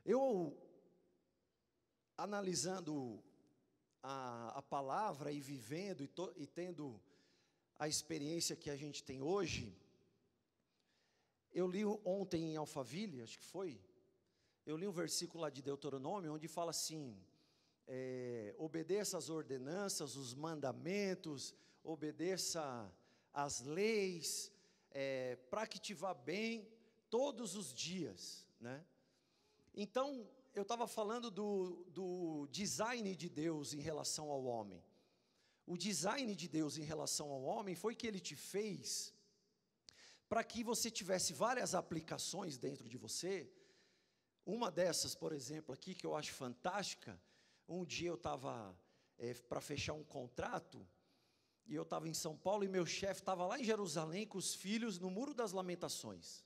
Eu, analisando a palavra e vivendo e tendo a experiência que a gente tem hoje, eu li ontem em Alphaville, acho que foi, eu li um versículo lá de Deuteronômio, onde fala assim, obedeça as ordenanças, os mandamentos, obedeça as leis, para que te vá bem todos os dias, né? Então, eu estava falando do design de Deus em relação ao homem. O design de Deus em relação ao homem foi que Ele te fez para que você tivesse várias aplicações dentro de você. Uma dessas, por exemplo, aqui, que eu acho fantástica, um dia eu estava para fechar um contrato, e eu estava em São Paulo, e meu chefe estava lá em Jerusalém com os filhos no Muro das Lamentações.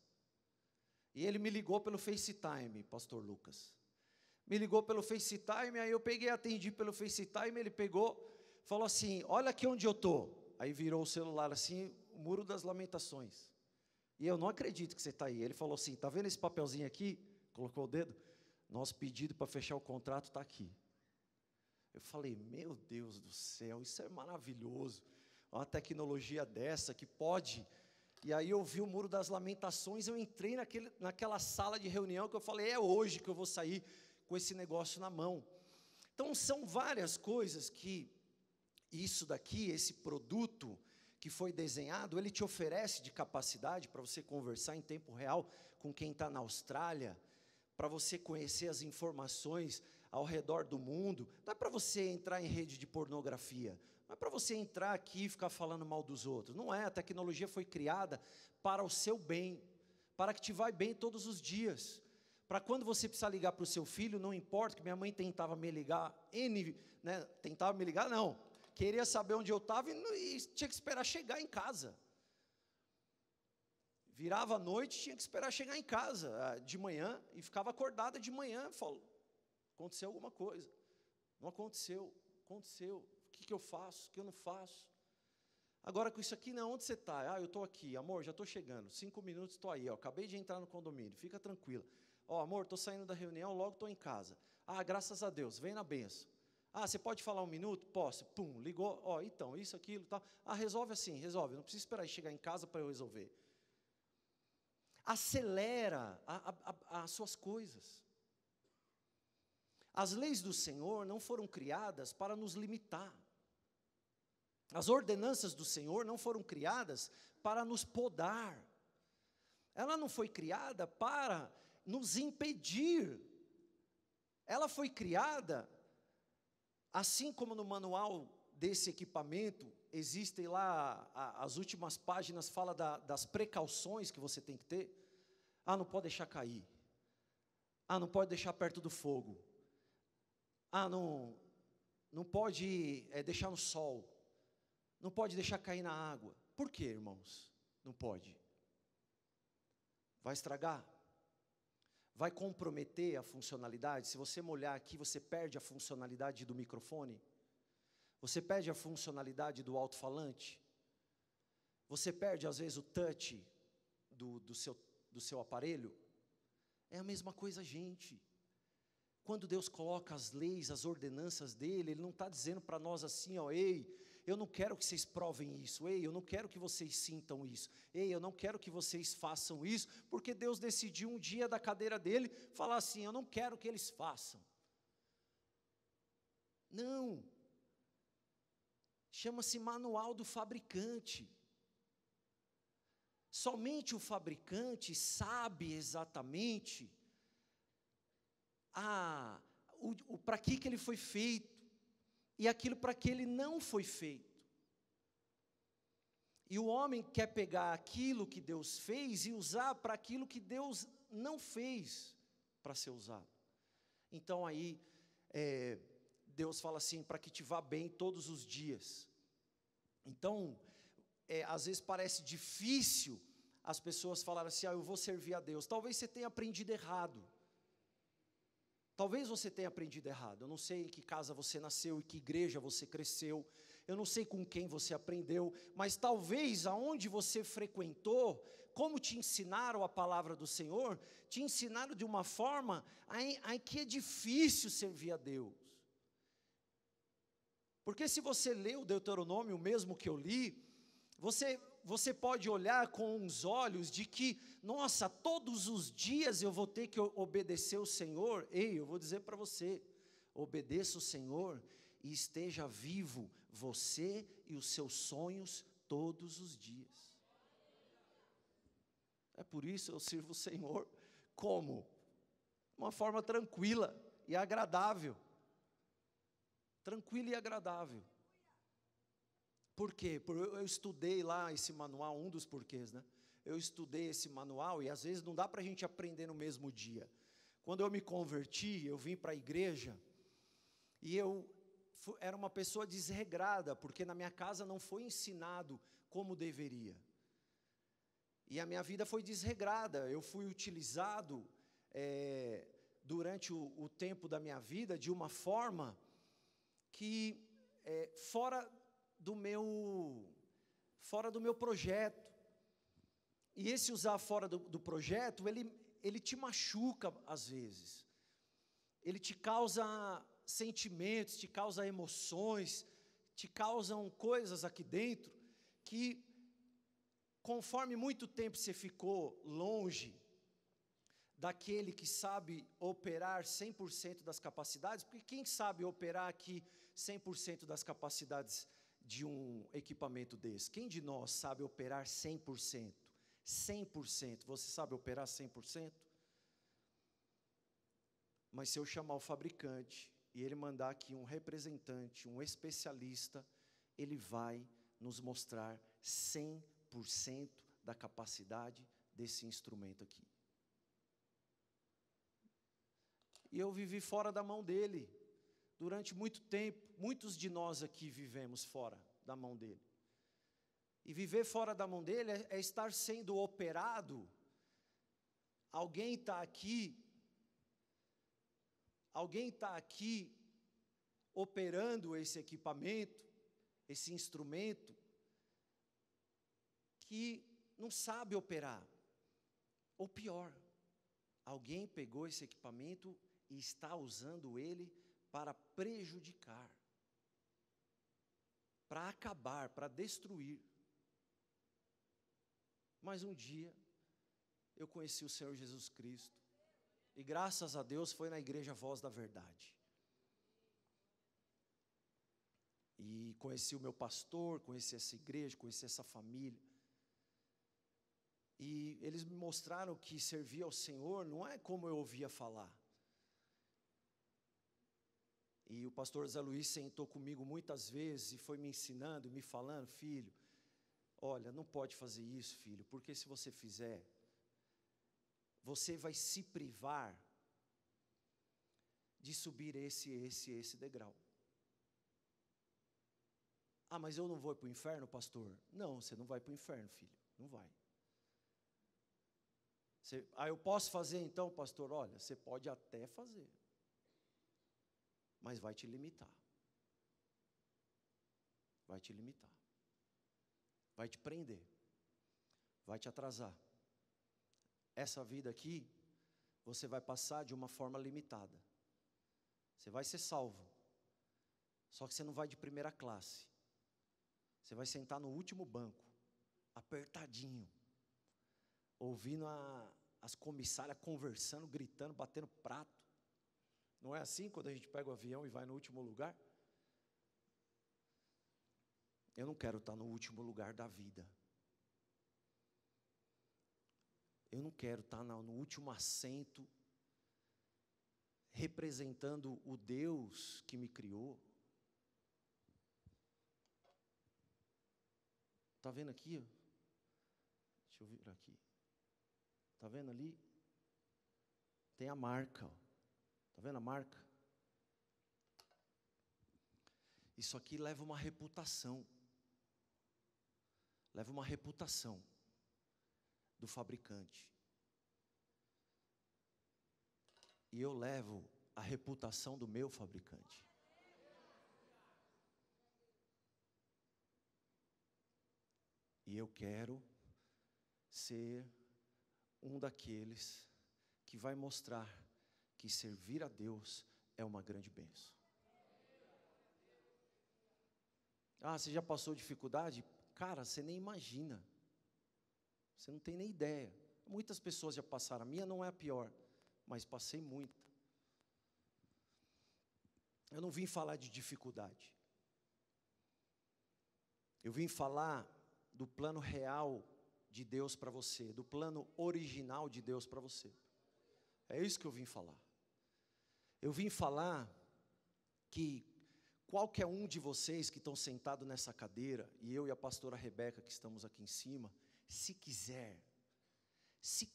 E ele me ligou pelo FaceTime, pastor Lucas. Me ligou pelo FaceTime, aí eu peguei, atendi pelo FaceTime, ele pegou, falou assim, olha aqui onde eu estou. Aí virou o celular assim, o Muro das Lamentações. E eu não acredito que você está aí. Ele falou assim, está vendo esse papelzinho aqui? Colocou o dedo. Nosso pedido para fechar o contrato está aqui. Eu falei, meu Deus do céu, isso é maravilhoso. Uma tecnologia dessa que pode. E aí eu vi o Muro das Lamentações, eu entrei naquela sala de reunião que eu falei, é hoje que eu vou sair com esse negócio na mão. Então são várias coisas que isso daqui, esse produto que foi desenhado, ele te oferece de capacidade para você conversar em tempo real com quem está na Austrália, para você conhecer as informações ao redor do mundo. Não é para você entrar em rede de pornografia, não é para você entrar aqui e ficar falando mal dos outros. Não é, a tecnologia foi criada para o seu bem, para que te vá bem todos os dias. Para quando você precisar ligar para o seu filho, não importa, que minha mãe tentava me ligar, tentava me ligar, não. Queria saber onde eu estava e tinha que esperar chegar em casa. Virava à noite, tinha que esperar chegar em casa de manhã, e ficava acordada de manhã, falou, aconteceu alguma coisa, não aconteceu, o que eu faço, o que eu não faço? Agora com isso aqui, não, onde você está? Eu estou aqui, amor, já estou chegando, 5 minutos estou aí, acabei de entrar no condomínio, fica tranquila. Amor, estou saindo da reunião, logo estou em casa. Graças a Deus, vem na bênção. Você pode falar 1 minuto? Posso. Pum, ligou, então, isso, aquilo, tal. Resolve assim, resolve, não precisa esperar chegar em casa para eu resolver. Acelera as suas coisas. As leis do Senhor não foram criadas para nos limitar. As ordenanças do Senhor não foram criadas para nos podar. Ela não foi criada para nos impedir. Ela foi criada, assim como no manual desse equipamento, existem lá, as últimas páginas fala das precauções que você tem que ter. Não pode deixar cair. Não pode deixar perto do fogo. Não pode deixar no sol. Não pode deixar cair na água. Por quê, irmãos? Não pode. Vai estragar? Vai comprometer a funcionalidade? Se você molhar aqui, você perde a funcionalidade do microfone? Você perde a funcionalidade do alto-falante? Você perde, às vezes, o touch do seu aparelho? É a mesma coisa, gente. Quando Deus coloca as leis, as ordenanças dEle, Ele não está dizendo para nós assim, ei, eu não quero que vocês provem isso, ei, eu não quero que vocês sintam isso, ei, eu não quero que vocês façam isso, porque Deus decidiu um dia da cadeira dEle, falar assim, eu não quero que eles façam. Não. Chama-se manual do fabricante. Somente o fabricante sabe exatamente para que ele foi feito, e aquilo para que ele não foi feito. E o homem quer pegar aquilo que Deus fez e usar para aquilo que Deus não fez para ser usado. Então aí, Deus fala assim, para que te vá bem todos os dias. Então, às vezes parece difícil as pessoas falarem assim, eu vou servir a Deus. Talvez você tenha aprendido errado. Talvez você tenha aprendido errado. Eu não sei em que casa você nasceu, em que igreja você cresceu. eu não sei com quem você aprendeu, mas talvez aonde você frequentou, como te ensinaram a palavra do Senhor, te ensinaram de uma forma em que é difícil servir a Deus. Porque se você lê o Deuteronômio, o mesmo que eu li, você pode olhar com os olhos de que, nossa, todos os dias eu vou ter que obedecer o Senhor. Ei, eu vou dizer para você, obedeça o Senhor e esteja vivo, você e os seus sonhos todos os dias. É por isso eu sirvo o Senhor como? Uma forma tranquila e agradável. Tranquila e agradável. Por quê? Porque eu estudei lá esse manual, um dos porquês, né? Eu estudei esse manual e às vezes não dá para a gente aprender no mesmo dia. Quando eu me converti, eu vim para a igreja e eu era uma pessoa desregrada, porque na minha casa não foi ensinado como deveria. E a minha vida foi desregrada, eu fui utilizado durante o tempo da minha vida de uma forma que fora do meu projeto. E esse usar fora do projeto, ele te machuca às vezes. Ele te causa sentimentos, te causa emoções, te causam coisas aqui dentro que, conforme muito tempo você ficou longe daquele que sabe operar 100% das capacidades, porque quem sabe operar aqui 100% das capacidades de um equipamento desse? Quem de nós sabe operar 100%? 100%, você sabe operar 100%? Mas se eu chamar o fabricante e ele mandar aqui um representante, um especialista, ele vai nos mostrar 100% da capacidade desse instrumento aqui. E eu vivi fora da mão dele, durante muito tempo. Muitos de nós aqui vivemos fora da mão dele. E viver fora da mão dele é estar sendo operado. Alguém está aqui operando esse equipamento, esse instrumento, que não sabe operar. Ou pior, alguém pegou esse equipamento e está usando ele para prejudicar, para acabar, para destruir. Mas um dia, eu conheci o Senhor Jesus Cristo, e graças a Deus foi na igreja Voz da Verdade. E conheci o meu pastor, conheci essa igreja, conheci essa família. E eles me mostraram que servir ao Senhor não é como eu ouvia falar. E o pastor Zé Luiz sentou comigo muitas vezes e foi me ensinando, me falando: filho, olha, não pode fazer isso, filho, porque se você fizer, você vai se privar de subir esse degrau. Ah, mas eu não vou para o inferno, pastor? Não, você não vai para o inferno, filho, não vai. Eu posso fazer então, pastor? Olha, você pode até fazer, mas vai te limitar. Vai te limitar. Vai te prender. Vai te atrasar. Essa vida aqui, você vai passar de uma forma limitada. Você vai ser salvo. Só que você não vai de primeira classe. Você vai sentar no último banco, apertadinho, ouvindo as comissárias conversando, gritando, batendo prato. Não é assim quando a gente pega o avião e vai no último lugar? Eu não quero estar no último lugar da vida. Eu não quero estar no último assento, representando o Deus que me criou. Está vendo aqui? Deixa eu vir aqui. Está vendo ali? Tem a marca. Está vendo a marca? Isso aqui leva uma reputação. Leva uma reputação do fabricante. E eu levo a reputação do meu fabricante. E eu quero ser um daqueles que vai mostrar que servir a Deus é uma grande bênção. Ah, você já passou dificuldade? Cara, você nem imagina. Você não tem nem ideia. Muitas pessoas já passaram. A minha não é a pior, mas passei muita. Eu não vim falar de dificuldade. Eu vim falar do plano real de Deus para você, do plano original de Deus para você. É isso que eu vim falar. Eu vim falar que qualquer um de vocês que estão sentados nessa cadeira, e eu e a pastora Rebeca que estamos aqui em cima, se quiser, se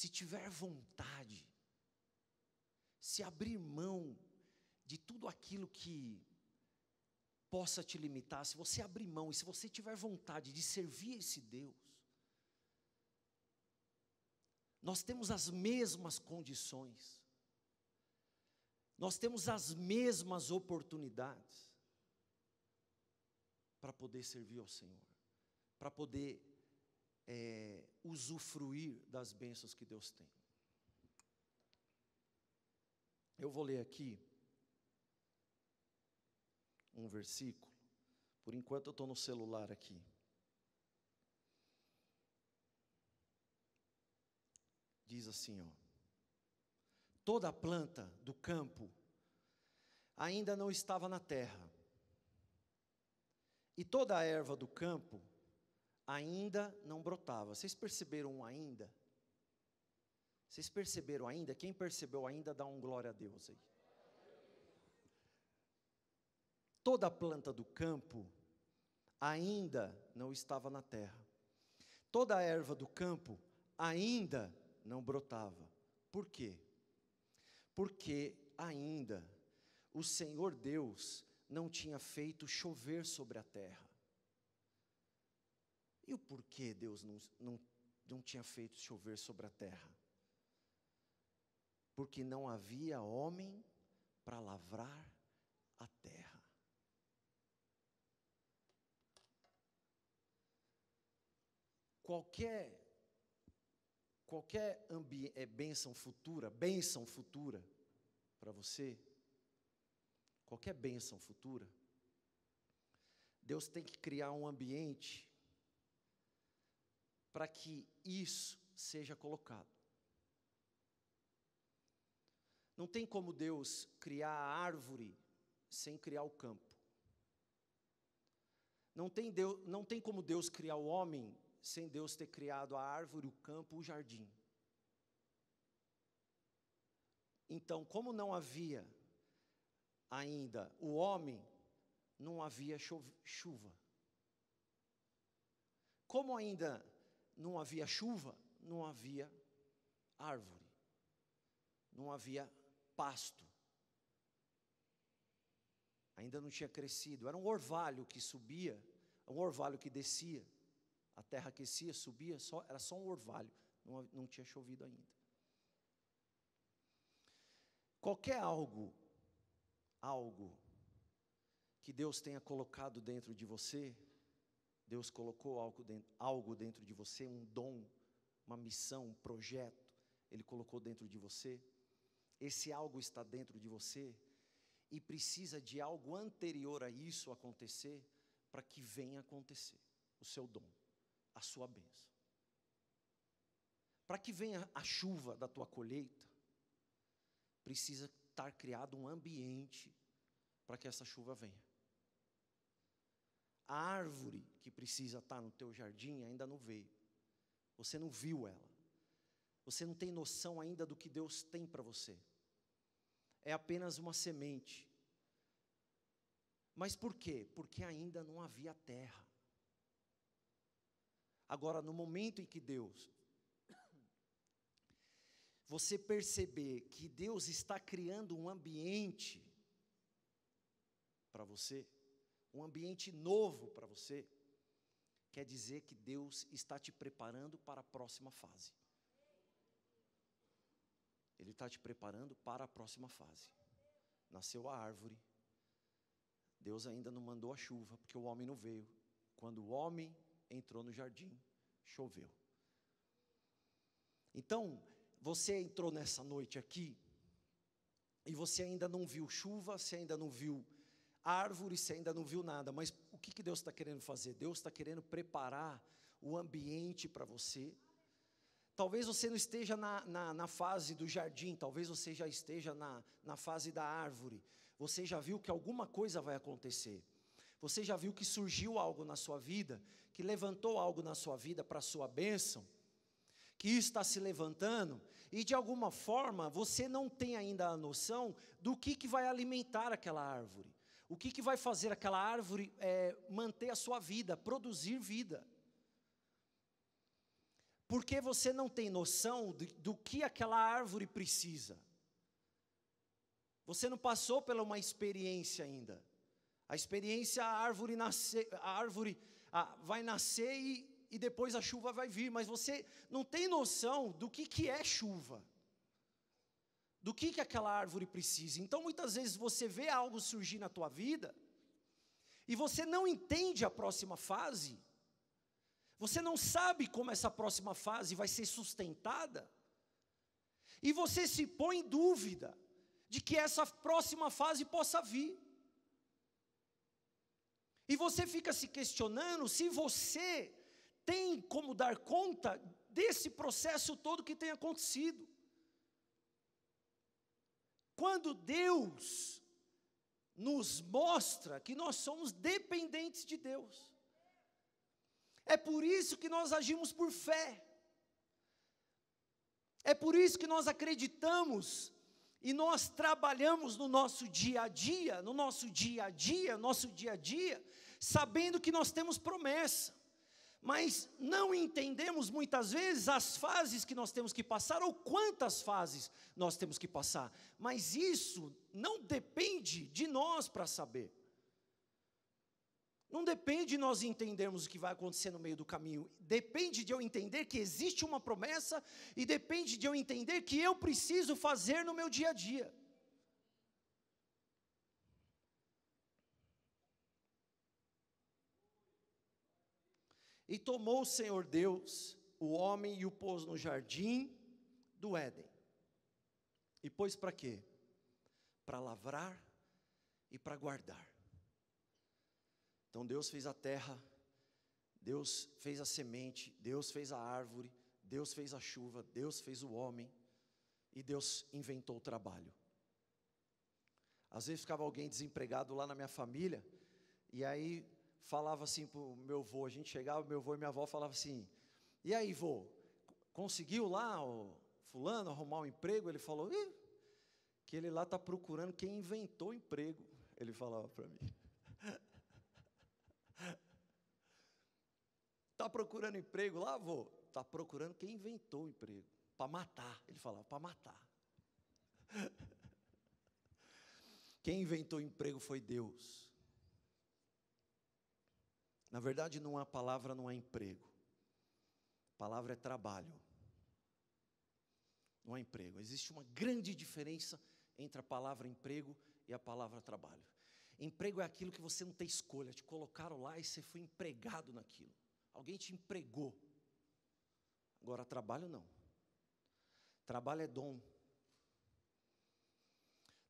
tiver vontade, se abrir mão de tudo aquilo que possa te limitar, se você abrir mão e se você tiver vontade de servir esse Deus, nós temos as mesmas condições, nós temos as mesmas oportunidades para poder servir ao Senhor, para poder usufruir das bênçãos que Deus tem. Eu vou ler aqui um versículo. Por enquanto eu estou no celular aqui. Diz assim, ó: toda a planta do campo ainda não estava na terra, e toda a erva do campo ainda não brotava. Vocês perceberam um ainda? Vocês perceberam ainda? Quem percebeu ainda, dá um glória a Deus aí. Toda a planta do campo ainda não estava na terra. Toda a erva do campo ainda não brotava. Por quê? Porque ainda o Senhor Deus não tinha feito chover sobre a terra. E o porquê Deus não tinha feito chover sobre a terra? Porque não havia homem para lavrar a terra. Qualquer bênção futura para você, qualquer bênção futura, Deus tem que criar um ambiente para que isso seja colocado. Não tem como Deus criar a árvore sem criar o campo. Não tem como Deus criar o homem sem Deus ter criado a árvore, o campo, o jardim. Então, como não havia ainda o homem, não havia chuva. Como ainda não havia chuva, não havia árvore, não havia pasto. Ainda não tinha crescido, era um orvalho que subia, um orvalho que descia. A terra aquecia, subia, era só um orvalho, não tinha chovido ainda. Qualquer algo que Deus tenha colocado dentro de você, Deus colocou algo dentro de você, um dom, uma missão, um projeto, Ele colocou dentro de você. Esse algo está dentro de você e precisa de algo anterior a isso acontecer para que venha acontecer o seu dom, a sua bênção. Para que venha a chuva da tua colheita, precisa estar criado um ambiente para que essa chuva venha. A árvore que precisa estar no teu jardim ainda não veio. Você não viu ela. Você não tem noção ainda do que Deus tem para você. É apenas uma semente. Mas por quê? Porque ainda não havia terra. Agora, no momento em que você perceber que Deus está criando um ambiente para você, um ambiente novo para você, quer dizer que Deus está te preparando para a próxima fase. Ele está te preparando para a próxima fase. Nasceu a árvore, Deus ainda não mandou a chuva, porque o homem não veio. Quando o homem entrou no jardim, choveu. Então, você entrou nessa noite aqui, e você ainda não viu chuva, você ainda não viu árvore, você ainda não viu nada, mas o que Deus está querendo fazer? Deus está querendo preparar o ambiente para você. Talvez você não esteja na fase do jardim, talvez você já esteja na fase da árvore. Você já viu que alguma coisa vai acontecer. Você já viu que surgiu algo na sua vida, que levantou algo na sua vida para a sua bênção, que isso está se levantando, e de alguma forma você não tem ainda a noção do que vai alimentar aquela árvore. O que vai fazer aquela árvore manter a sua vida, produzir vida. Porque você não tem noção do que aquela árvore precisa. Você não passou pela uma experiência ainda. A experiência, a árvore vai nascer e depois a chuva vai vir. Mas você não tem noção do que é chuva. Do que aquela árvore precisa. Então muitas vezes você vê algo surgir na tua vida e você não entende a próxima fase. Você não sabe como essa próxima fase vai ser sustentada, e você se põe em dúvida de que essa próxima fase possa vir. E você fica se questionando se você tem como dar conta desse processo todo que tem acontecido. Quando Deus nos mostra que nós somos dependentes de Deus. É por isso que nós agimos por fé. É por isso que nós acreditamos e nós trabalhamos no nosso dia a dia, sabendo que nós temos promessa. Mas não entendemos muitas vezes as fases que nós temos que passar ou quantas fases nós temos que passar. Mas isso não depende de nós para saber. Não depende de nós entendermos o que vai acontecer no meio do caminho. Depende de eu entender que existe uma promessa e depende de eu entender que eu preciso fazer no meu dia a dia. E tomou o Senhor Deus o homem e o pôs no jardim do Éden. E pôs para quê? Para lavrar e para guardar. Então Deus fez a terra, Deus fez a semente, Deus fez a árvore, Deus fez a chuva, Deus fez o homem, e Deus inventou o trabalho. Às vezes ficava alguém desempregado lá na minha família, e aí falava assim para o meu avô, a gente chegava, meu avô e minha avó falavam assim, e aí vô, conseguiu lá o fulano arrumar um emprego? Ele falou, que ele lá está procurando quem inventou o emprego, ele falava para mim. Está procurando emprego lá, vô? Está procurando quem inventou o emprego, para matar, ele falava, para matar. Quem inventou o emprego foi Deus. Na verdade, a palavra não é emprego, a palavra é trabalho, não é emprego. Existe uma grande diferença entre a palavra emprego e a palavra trabalho. Emprego é aquilo que você não tem escolha, te colocaram lá e você foi empregado naquilo. Alguém te empregou. Agora, trabalho não. Trabalho é dom.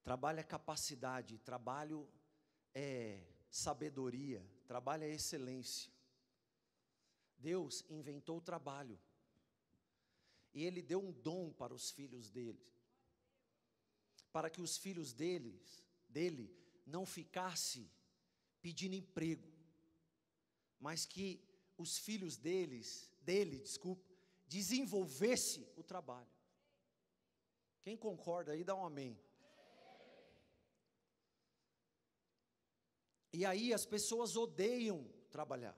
Trabalho é capacidade. Trabalho é sabedoria. Trabalho é excelência. Deus inventou o trabalho. E Ele deu um dom para os filhos dele. Para que os filhos dele não ficassem pedindo emprego. Mas que os filhos dele, desenvolvesse o trabalho. Quem concorda aí, dá um amém. E aí as pessoas odeiam trabalhar.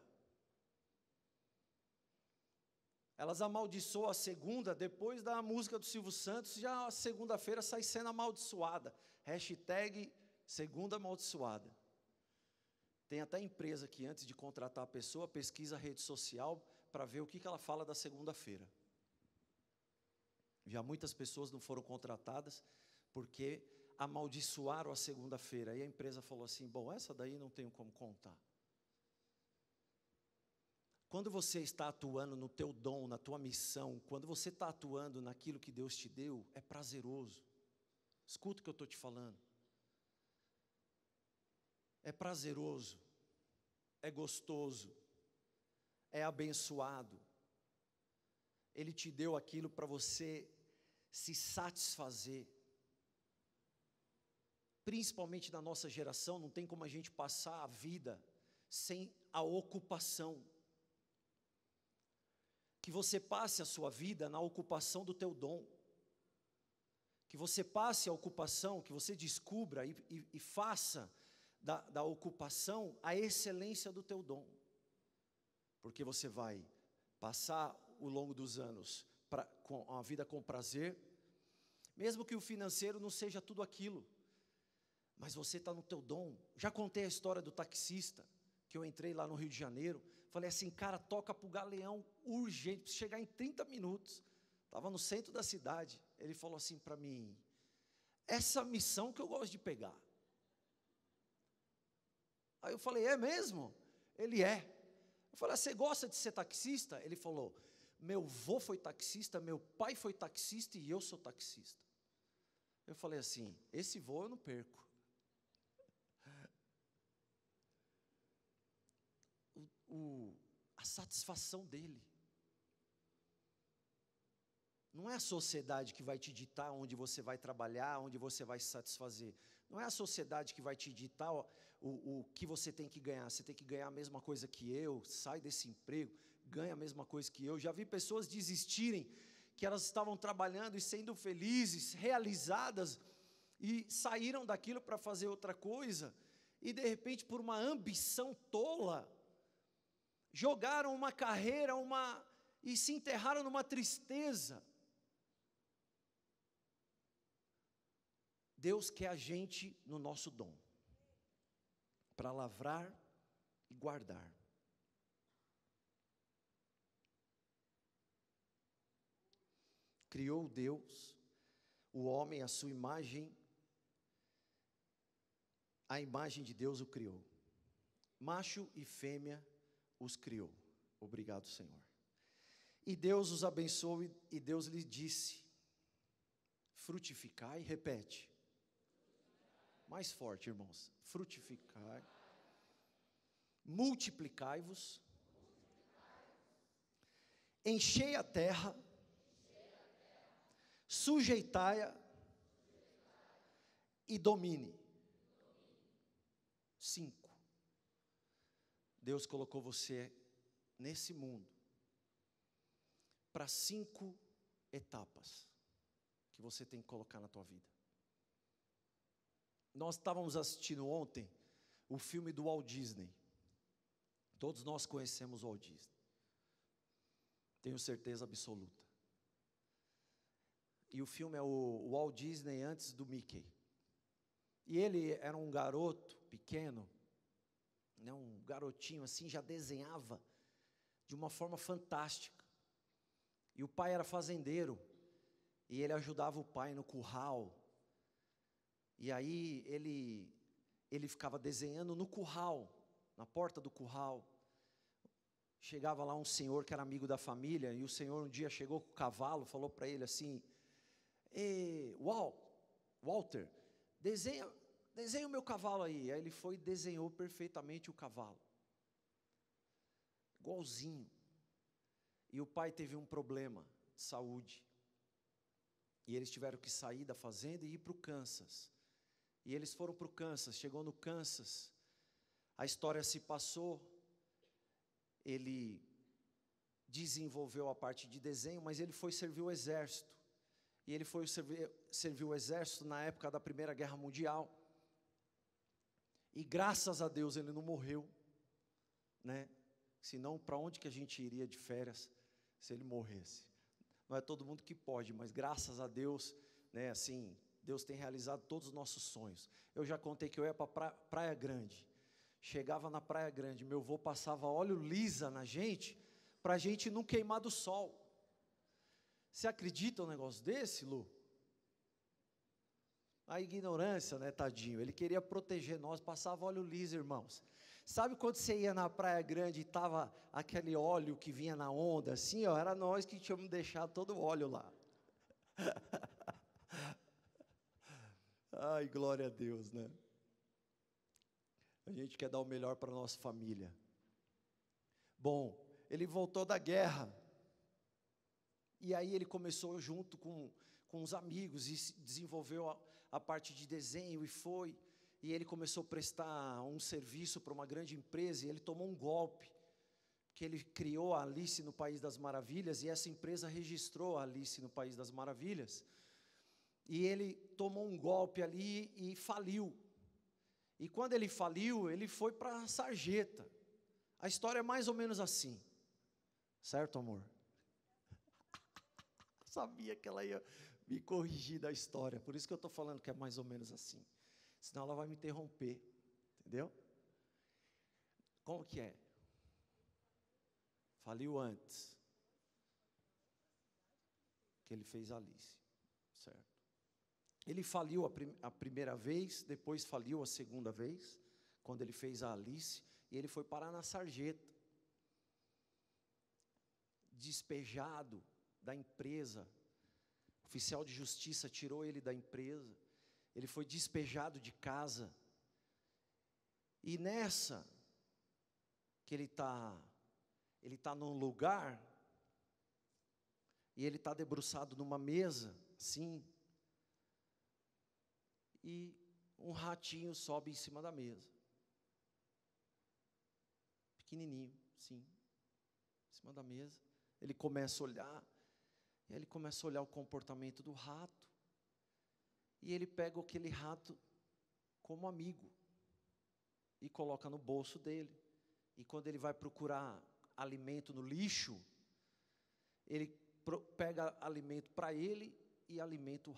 Elas amaldiçoam a segunda, depois da música do Silvio Santos, já a segunda-feira sai sendo amaldiçoada. Hashtag segunda amaldiçoada. Tem até empresa que antes de contratar a pessoa, pesquisa a rede social para ver o que ela fala da segunda-feira. Já muitas pessoas não foram contratadas porque amaldiçoaram a segunda-feira. Aí a empresa falou assim, bom, essa daí não tenho como contar. quando você está atuando no teu dom, na tua missão, quando você está atuando naquilo que Deus te deu, é prazeroso. Escuta o que eu estou te falando. É prazeroso, é gostoso, é abençoado. Ele te deu aquilo para você se satisfazer. Principalmente na nossa geração, não tem como a gente passar a vida sem a ocupação. Que você passe a sua vida na ocupação do teu dom. Que você passe a ocupação, que você descubra e faça da ocupação a excelência do teu dom. Porque você vai passar ao longo dos anos com a vida com prazer, mesmo que o financeiro não seja tudo aquilo, mas você está no teu dom. Já contei a história do taxista, que eu entrei lá no Rio de Janeiro, falei assim, cara, toca para o Galeão, urgente, preciso chegar em 30 minutos, estava no centro da cidade, ele falou assim para mim, essa missão que eu gosto de pegar. Aí eu falei, é mesmo? Ele é. Eu falei, você gosta de ser taxista? Ele falou, meu avô foi taxista, meu pai foi taxista e eu sou taxista. Eu falei assim, esse voo eu não perco. A satisfação dele. Não é a sociedade que vai te ditar onde você vai trabalhar, onde você vai se satisfazer. Não é a sociedade que vai te ditar o que você tem que ganhar. Você tem que ganhar a mesma coisa que eu, sai desse emprego, ganha a mesma coisa que eu. Já vi pessoas desistirem, que elas estavam trabalhando e sendo felizes, realizadas, e saíram daquilo para fazer outra coisa, e de repente por uma ambição tola, jogaram uma carreira, e se enterraram numa tristeza. Deus quer a gente no nosso dom, para lavrar e guardar. Criou Deus, o homem, a sua imagem, a imagem de Deus o criou. Macho e fêmea os criou. Obrigado, Senhor. E Deus os abençoou e Deus lhe disse, frutificai, repete. Mais forte, irmãos. Frutificai. Multiplicai-vos. Enchei a terra. Sujeitai-a. E domine. 5. Deus colocou você nesse mundo para 5 etapas que você tem que colocar na tua vida. Nós estávamos assistindo ontem o filme do Walt Disney. Todos nós conhecemos o Walt Disney. Tenho certeza absoluta. E o filme é o Walt Disney antes do Mickey. E ele era um garoto pequeno, né, um garotinho assim, já desenhava de uma forma fantástica. E o pai era fazendeiro, e ele ajudava o pai no curral. E aí ele ficava desenhando no curral, na porta do curral. Chegava lá um senhor que era amigo da família, e o senhor um dia chegou com o cavalo, falou para ele assim, Walter, desenha o meu cavalo aí. Aí ele foi e desenhou perfeitamente o cavalo. Igualzinho. E o pai teve um problema de saúde. E eles tiveram que sair da fazenda e ir para o Kansas. E eles foram para o Kansas. Chegou no Kansas, a história se passou. Ele desenvolveu a parte de desenho, mas ele foi servir o exército. E ele foi servir o exército na época da Primeira Guerra Mundial. E graças a Deus ele não morreu, né? Senão, para onde que a gente iria de férias se ele morresse? Não é todo mundo que pode, mas graças a Deus, né, assim, Deus tem realizado todos os nossos sonhos. Eu já contei que eu ia para Praia Grande. Chegava na Praia Grande, meu avô passava óleo lisa na gente, para a gente não queimar do sol. Você acredita um negócio desse, Lu? A ignorância, né, tadinho? Ele queria proteger nós, passava óleo liso, irmãos. Sabe quando você ia na Praia Grande e tava aquele óleo que vinha na onda, assim, ó, era nós que tínhamos deixado todo o óleo lá. Ai, glória a Deus, né? A gente quer dar o melhor para a nossa família. Bom, ele voltou da guerra, e aí ele começou junto com os amigos, e desenvolveu a parte de desenho, e ele começou a prestar um serviço para uma grande empresa, e ele tomou um golpe, que ele criou a Alice no País das Maravilhas, e essa empresa registrou a Alice no País das Maravilhas, e ele tomou um golpe ali e faliu. E quando ele faliu, ele foi para a sarjeta. A história é mais ou menos assim. Certo, amor? Sabia que ela ia me corrigir da história. Por isso que eu estou falando que é mais ou menos assim. Senão ela vai me interromper. Entendeu? Como que é? Faliu antes. Que ele fez a Alice. Certo? Ele faliu a primeira vez, depois faliu a segunda vez, quando ele fez a Alice, e ele foi parar na sarjeta. Despejado da empresa, o oficial de justiça tirou ele da empresa, ele foi despejado de casa, e nessa, que ele tá num lugar, e ele está debruçado numa mesa, sim, e um ratinho sobe em cima da mesa, pequenininho, sim, em cima da mesa. Ele começa a olhar, e ele começa a olhar o comportamento do rato, e ele pega aquele rato como amigo, e coloca no bolso dele, e quando ele vai procurar alimento no lixo, ele pega alimento para ele, e alimenta o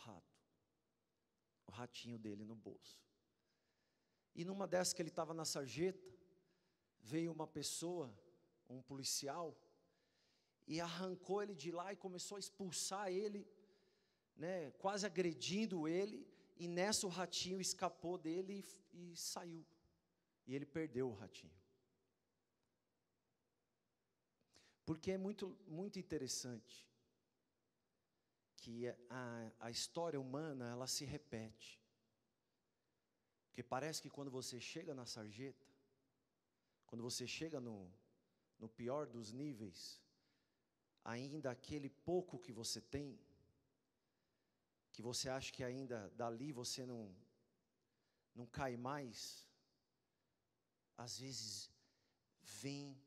ratinho dele no bolso. E numa dessas que ele estava na sarjeta, veio uma pessoa, um policial, e arrancou ele de lá e começou a expulsar ele, né, quase agredindo ele, e nessa o ratinho escapou dele e saiu, e ele perdeu o ratinho. Porque é muito, muito interessante, que a história humana, ela se repete, porque parece que quando você chega na sarjeta, quando você chega no pior dos níveis, ainda aquele pouco que você tem, que você acha que ainda dali você não cai mais, às vezes vem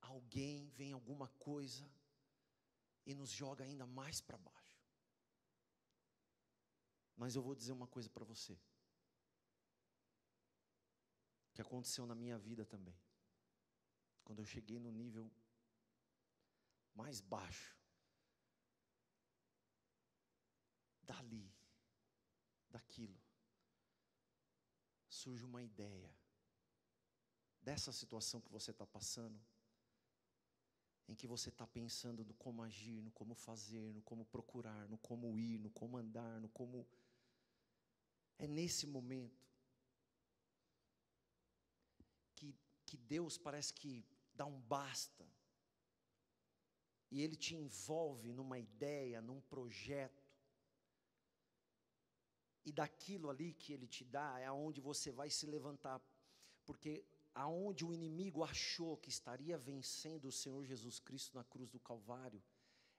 alguém, vem alguma coisa, e nos joga ainda mais para baixo. Mas eu vou dizer uma coisa para você, que aconteceu na minha vida também, quando eu cheguei no nível mais baixo, daquilo, surge uma ideia, dessa situação que você está passando, em que você está pensando no como agir, no como fazer, no como procurar, no como ir, no como andar, no como... É nesse momento que Deus parece que dá um basta, e Ele te envolve numa ideia, num projeto, e daquilo ali que Ele te dá, é aonde você vai se levantar, porque aonde o inimigo achou que estaria vencendo o Senhor Jesus Cristo na cruz do Calvário,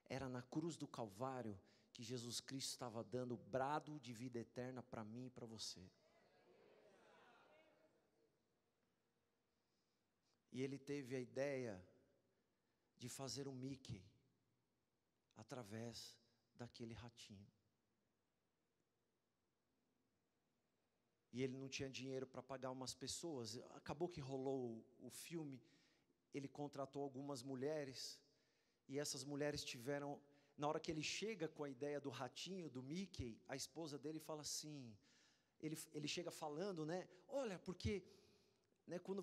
era na cruz do Calvário que Jesus Cristo estava dando brado de vida eterna para mim e para você. E ele teve a ideia de fazer um Mickey através daquele ratinho. E ele não tinha dinheiro para pagar umas pessoas. Acabou que rolou o filme, ele contratou algumas mulheres, e essas mulheres tiveram, na hora que ele chega com a ideia do ratinho, do Mickey, a esposa dele fala assim, ele chega falando, né, olha, porque, né, quando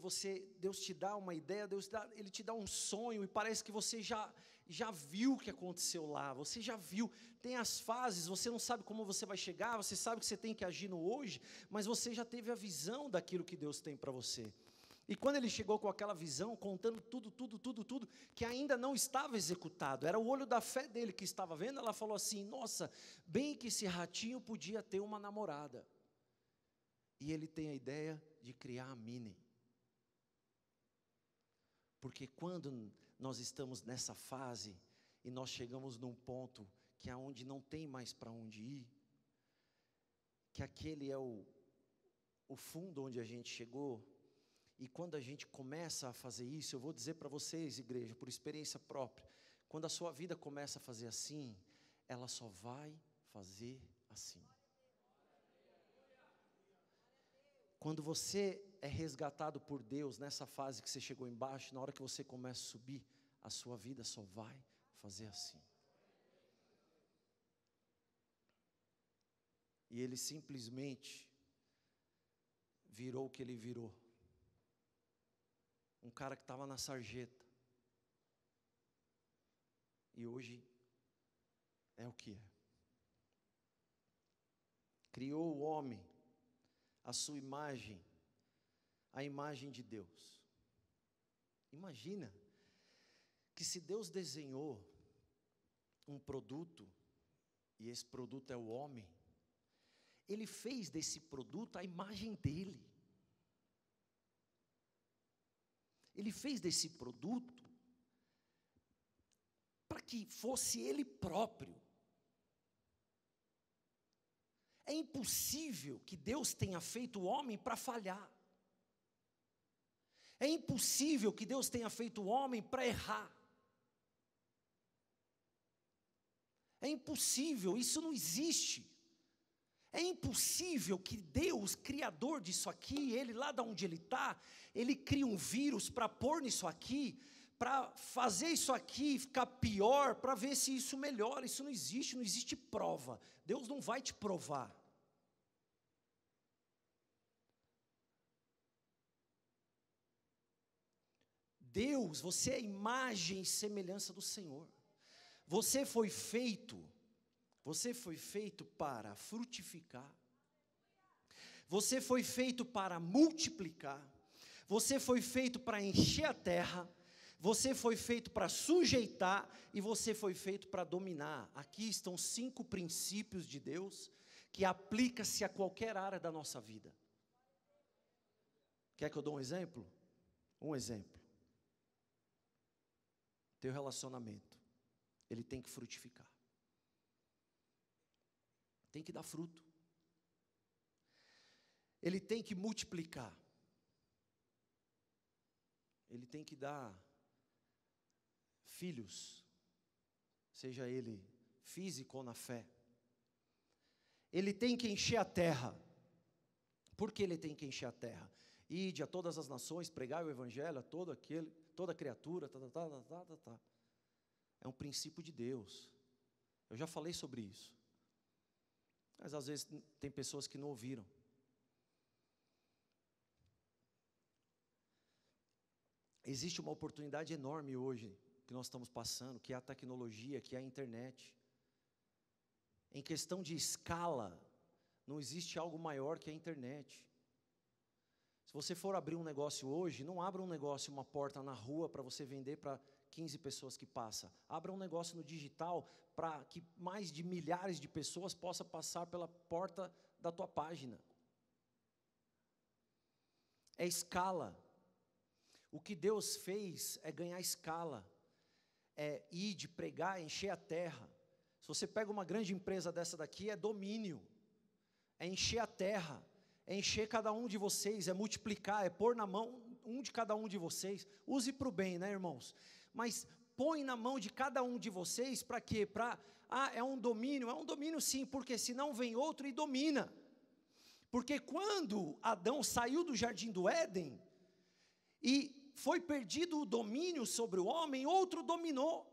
Deus te dá uma ideia, Ele te dá um sonho, e parece que você já viu o que aconteceu lá, você já viu, tem as fases, você não sabe como você vai chegar, você sabe que você tem que agir no hoje, mas você já teve a visão daquilo que Deus tem para você. E quando ele chegou com aquela visão, contando tudo, que ainda não estava executado, era o olho da fé dele que estava vendo, ela falou assim: nossa, bem que esse ratinho podia ter uma namorada. E ele tem a ideia de criar a Minnie. Porque quando nós estamos nessa fase, e nós chegamos num ponto que é onde não tem mais para onde ir, que aquele é o fundo onde a gente chegou, e quando a gente começa a fazer isso, eu vou dizer para vocês, igreja, por experiência própria, quando a sua vida começa a fazer assim, ela só vai fazer assim. Quando você é resgatado por Deus, nessa fase que você chegou embaixo, na hora que você começa a subir, a sua vida só vai fazer assim. E ele simplesmente virou o que ele virou. Um cara que estava na sarjeta. E hoje é o que é. Criou o homem, a sua imagem, a imagem de Deus. Imagina que se Deus desenhou um produto, e esse produto é o homem, Ele fez desse produto a imagem dele. Ele fez desse produto para que fosse ele próprio. É impossível que Deus tenha feito o homem para falhar. É impossível que Deus tenha feito o homem para errar. É impossível, isso não existe. É impossível que Deus, criador disso aqui, Ele lá de onde Ele está, Ele cria um vírus para pôr nisso aqui, para fazer isso aqui ficar pior, para ver se isso melhora. Isso não existe prova. Deus não vai te provar. Deus, você é a imagem e semelhança do Senhor. Você foi feito para frutificar. Você foi feito para multiplicar. Você foi feito para encher a terra. Você foi feito para sujeitar. E você foi feito para dominar. Aqui estão 5 princípios de Deus que aplica-se a qualquer área da nossa vida. Quer que eu dê um exemplo? Um exemplo. Teu relacionamento, ele tem que frutificar. Tem que dar fruto. Ele tem que multiplicar. Ele tem que dar filhos, seja ele físico ou na fé. Ele tem que encher a terra. Por que ele tem que encher a terra? Ide a todas as nações, pregai o evangelho a toda criatura, É um princípio de Deus. Eu já falei sobre isso. Mas às vezes tem pessoas que não ouviram. Existe uma oportunidade enorme hoje que nós estamos passando, que é a tecnologia, que é a internet. Em questão de escala, não existe algo maior que a internet. Se você for abrir um negócio hoje, não abra um negócio, uma porta na rua para você vender para 15 pessoas que passam. Abra um negócio no digital para que mais de milhares de pessoas possam passar pela porta da tua página. É escala. O que Deus fez é ganhar escala. É ir de pregar, encher a terra. Se você pega uma grande empresa dessa daqui, é domínio. É encher a terra. É encher cada um de vocês, é multiplicar, é pôr na mão um de cada um de vocês. Use para o bem, né, irmãos? Mas põe na mão de cada um de vocês para quê? É um domínio sim, porque senão vem outro e domina. Porque quando Adão saiu do jardim do Éden, e foi perdido o domínio sobre o homem, outro dominou.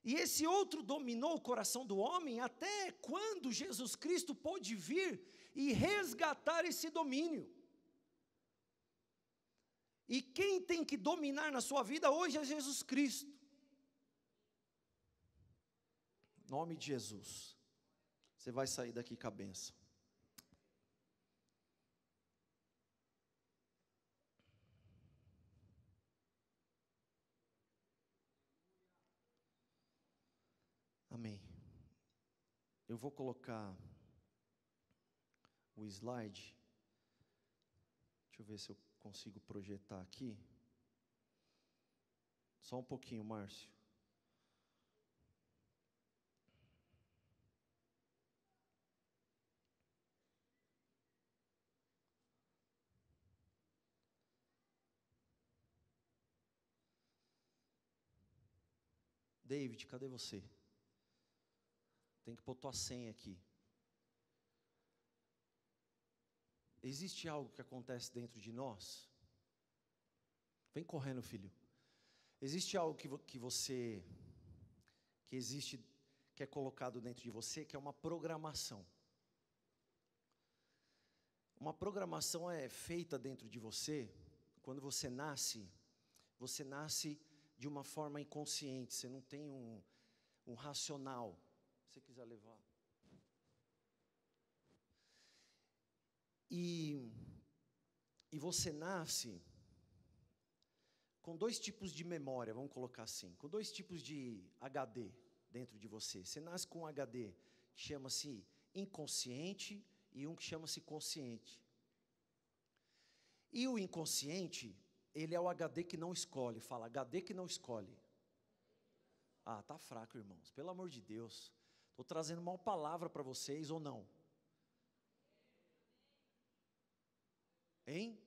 E esse outro dominou o coração do homem até quando Jesus Cristo pôde vir e resgatar esse domínio. E quem tem que dominar na sua vida hoje é Jesus Cristo. Em nome de Jesus. Você vai sair daqui com a bênção. Eu vou colocar o slide. Deixa eu ver se eu consigo projetar aqui. Só um pouquinho, Márcio. David, cadê você? Tem que pôr tua senha aqui. Existe algo que acontece dentro de nós? Vem correndo, filho. Existe algo que é colocado dentro de você, que é uma programação. Uma programação é feita dentro de você, quando você nasce de uma forma inconsciente, você não tem um racional. Se você quiser levar. E você nasce com 2 tipos de memória, vamos colocar assim, com 2 tipos de HD dentro de você. Você nasce com um HD que chama-se inconsciente e um que chama-se consciente. E o inconsciente, ele é o HD que não escolhe. Fala, HD que não escolhe. Ah, tá fraco, irmãos, pelo amor de Deus. Estou trazendo uma palavra para vocês ou não? Hein?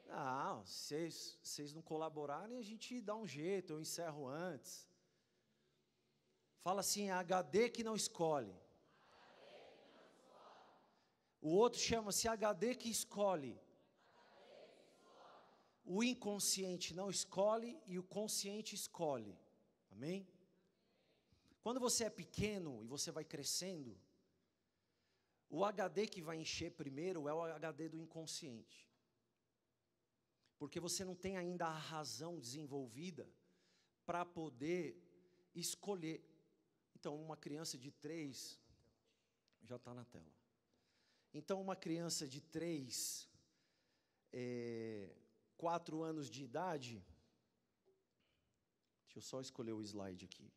Ah, vocês não colaborarem, a gente dá um jeito, eu encerro antes. Fala assim, HD que não escolhe. O outro chama-se HD que escolhe. O inconsciente não escolhe e o consciente escolhe. Amém? Quando você é pequeno e você vai crescendo, o HD que vai encher primeiro é o HD do inconsciente. Porque você não tem ainda a razão desenvolvida para poder escolher. Então, uma criança de 3, já está na tela. Então, uma criança de 4 anos de idade, deixa eu só escolher o slide aqui.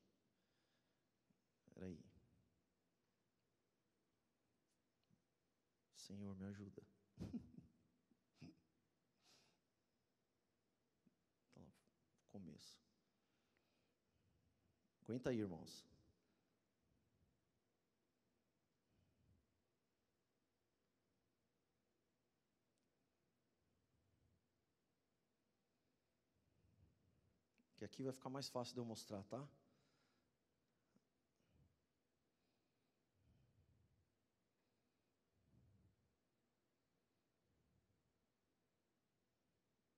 Espera aí. Senhor, me ajuda. Tá lá, começo. Aguenta aí, irmãos. Que aqui vai ficar mais fácil de eu mostrar, tá?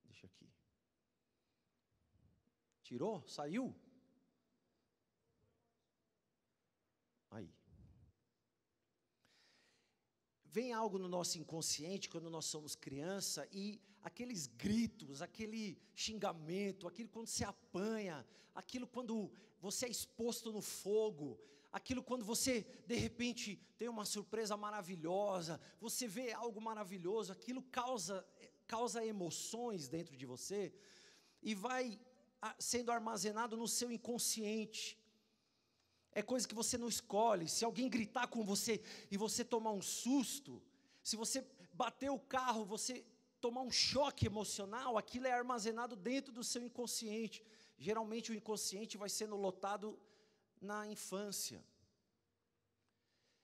Deixa aqui. Tirou? Saiu? Aí. Vem algo no nosso inconsciente quando nós somos criança e aqueles gritos, aquele xingamento, aquilo quando você apanha, aquilo quando você é exposto no fogo, aquilo quando você de repente tem uma surpresa maravilhosa, você vê algo maravilhoso, aquilo causa emoções dentro de você e vai sendo armazenado no seu inconsciente. É coisa que você não escolhe. Se alguém gritar com você e você tomar um susto, se você bater o carro, você tomar um choque emocional, aquilo é armazenado dentro do seu inconsciente. Geralmente o inconsciente vai sendo lotado na infância.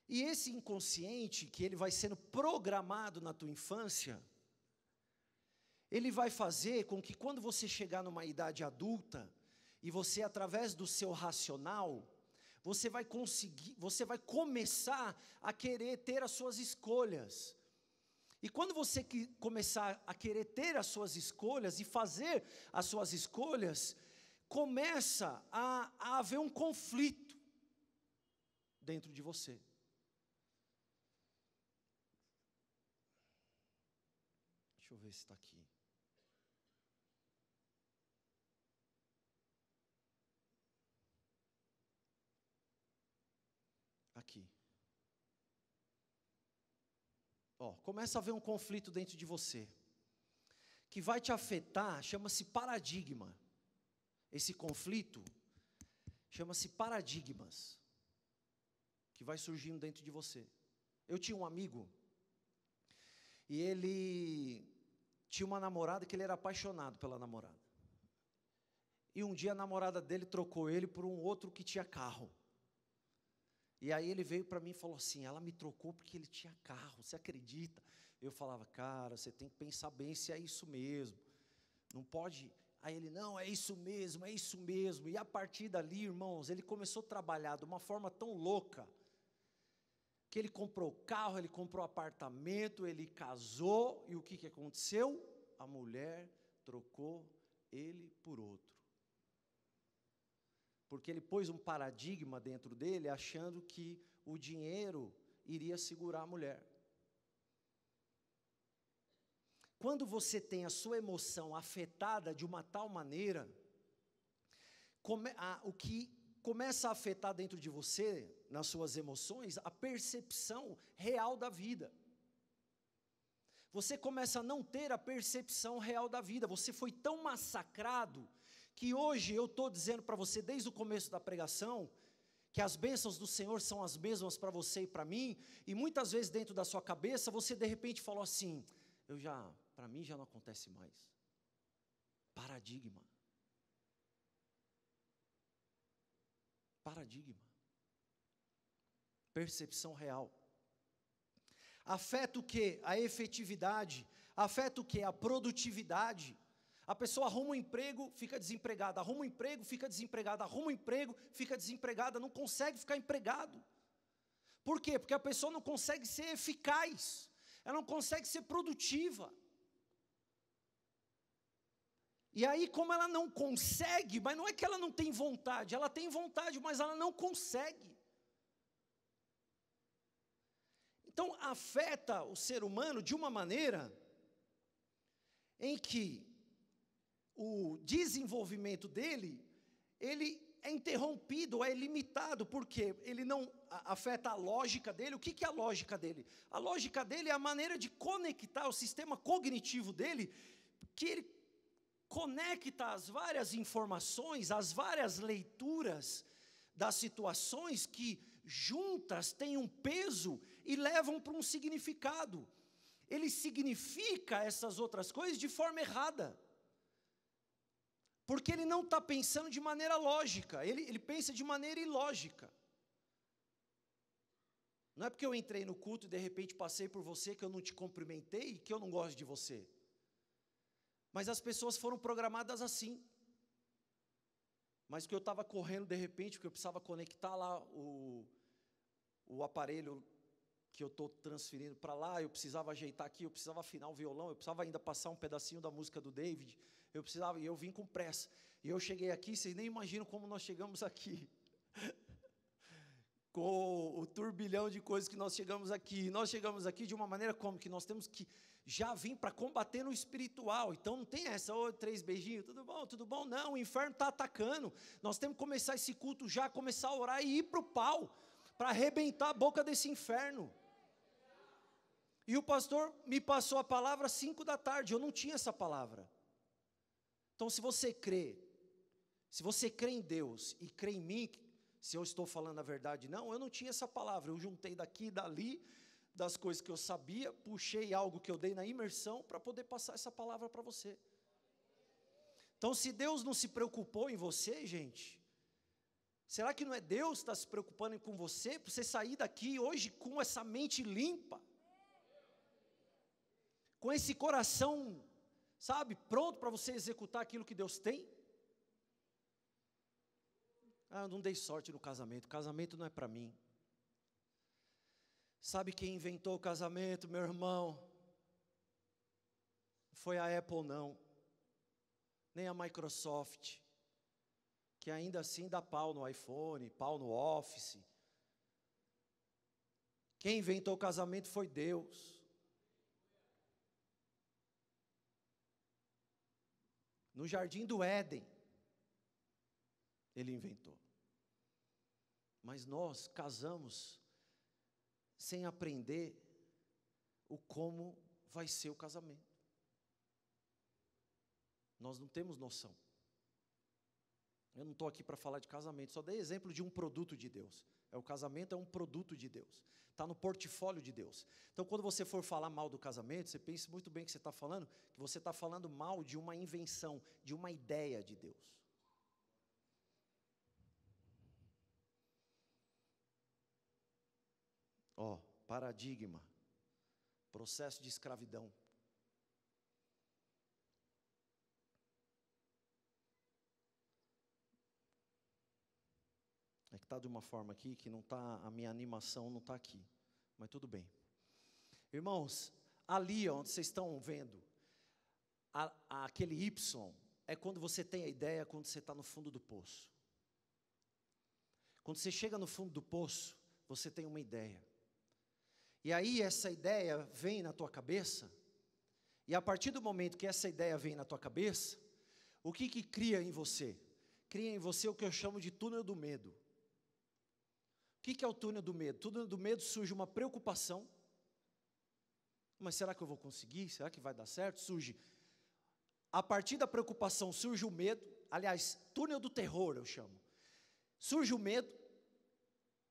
E esse inconsciente, que ele vai sendo programado na tua infância, ele vai fazer com que quando você chegar numa idade adulta, e você através do seu racional, você vai começar a querer ter as suas escolhas. E quando você começar a querer ter as suas escolhas e fazer as suas escolhas, começa a haver um conflito dentro de você. Deixa eu ver se está aqui. Aqui. Começa a haver um conflito dentro de você, que vai te afetar, chama-se paradigma. Esse conflito chama-se paradigmas, que vai surgindo dentro de você. Eu tinha um amigo, e ele tinha uma namorada que ele era apaixonado pela namorada. E um dia a namorada dele trocou ele por um outro que tinha carro. E aí ele veio para mim e falou assim, ela me trocou porque ele tinha carro, você acredita? Eu falava, cara, você tem que pensar bem se é isso mesmo. Não pode... Aí ele, não, é isso mesmo, é isso mesmo. E a partir dali, irmãos, ele começou a trabalhar de uma forma tão louca, que ele comprou carro, ele comprou apartamento, ele casou, e o que aconteceu? A mulher trocou ele por outro. Porque ele pôs um paradigma dentro dele, achando que o dinheiro iria segurar a mulher. Quando você tem a sua emoção afetada de uma tal maneira, o que começa a afetar dentro de você, nas suas emoções, a percepção real da vida. Você começa a não ter a percepção real da vida, você foi tão massacrado, que hoje eu estou dizendo para você, desde o começo da pregação, que as bênçãos do Senhor são as mesmas para você e para mim, e muitas vezes dentro da sua cabeça, você de repente falou assim, para mim já não acontece mais. Paradigma. Percepção real. Afeta o que? A efetividade. Afeta o que? A produtividade. A pessoa arruma um emprego, fica desempregada. Arruma um emprego, fica desempregada. Arruma um emprego, fica desempregada. Não consegue ficar empregado. Por quê? Porque a pessoa não consegue ser eficaz. Ela não consegue ser produtiva. E aí, como ela não consegue, mas não é que ela não tem vontade, ela tem vontade, mas ela não consegue. Então, afeta o ser humano de uma maneira em que o desenvolvimento dele, ele é interrompido, é limitado, porque ele não afeta a lógica dele. O que é a lógica dele? A lógica dele é a maneira de conectar o sistema cognitivo dele, que ele conecta as várias informações, as várias leituras das situações que juntas têm um peso e levam para um significado. Ele significa essas outras coisas de forma errada, porque ele não está pensando de maneira lógica, ele pensa de maneira ilógica. Não é porque eu entrei no culto e de repente passei por você que eu não te cumprimentei e que eu não gosto de você. Mas as pessoas foram programadas assim. Mas que eu estava correndo de repente, porque eu precisava conectar lá o aparelho que eu estou transferindo para lá, eu precisava ajeitar aqui, eu precisava afinar o violão, eu precisava ainda passar um pedacinho da música do David, e eu vim com pressa. E eu cheguei aqui, vocês nem imaginam como nós chegamos aqui. Com o turbilhão de coisas que nós chegamos aqui. Nós chegamos aqui de uma maneira como que nós temos que já vir para combater no espiritual. Então não tem essa, 3 beijinhos, tudo bom, não, o inferno está atacando. Nós temos que começar esse culto já, começar a orar e ir para o pau, para arrebentar a boca desse inferno. E o pastor me passou a palavra às 5 da tarde, eu não tinha essa palavra. Então se você crê em Deus e crê em mim, se eu estou falando a verdade, não, eu não tinha essa palavra, eu juntei daqui e dali, das coisas que eu sabia, puxei algo que eu dei na imersão, para poder passar essa palavra para você. Então se Deus não se preocupou em você, gente, será que não é Deus que está se preocupando com você, para você sair daqui hoje com essa mente limpa, com esse coração, sabe, pronto para você executar aquilo que Deus tem? Eu não dei sorte no casamento, o casamento não é para mim. Sabe quem inventou o casamento, meu irmão? Foi a Apple não, nem a Microsoft, que ainda assim dá pau no iPhone, pau no Office. Quem inventou o casamento foi Deus. No jardim do Éden, Ele inventou. Mas nós casamos sem aprender o como vai ser o casamento. Nós não temos noção. Eu não estou aqui para falar de casamento, só dei exemplo de um produto de Deus. O casamento é um produto de Deus, está no portfólio de Deus. Então, quando você for falar mal do casamento, você pense muito bem que você está falando, que você está falando mal de uma invenção, de uma ideia de Deus. Paradigma, processo de escravidão. É que está de uma forma aqui que não está, a minha animação não está aqui, mas tudo bem. Irmãos, ali onde vocês estão vendo, aquele Y, é quando você tem a ideia, quando você está no fundo do poço. Quando você chega no fundo do poço, você tem uma ideia. E aí essa ideia vem na tua cabeça, e a partir do momento que essa ideia vem na tua cabeça, o que cria em você? Cria em você o que eu chamo de túnel do medo. O que é o túnel do medo? Túnel do medo surge uma preocupação. Mas será que eu vou conseguir? Será que vai dar certo? Surge. A partir da preocupação surge o medo. Aliás, túnel do terror eu chamo. Surge o medo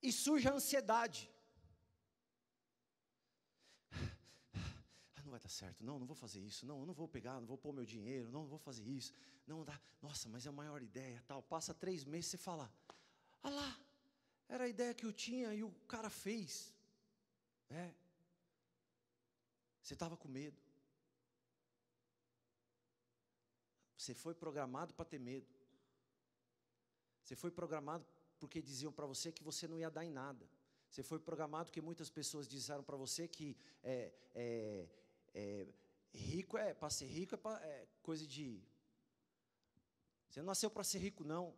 e surge a ansiedade. Não vai dar certo, não vou fazer isso, não vou pegar, não vou pôr meu dinheiro, não vou fazer isso, não dá, nossa, mas é a maior ideia, tal. Passa 3 meses, você fala, ah lá, era a ideia que eu tinha e o cara fez. Você estava com medo. Você foi programado para ter medo. Você foi programado porque diziam para você que você não ia dar em nada. Você foi programado porque muitas pessoas disseram para você que rico para ser rico é coisa de... Você não nasceu para ser rico, não.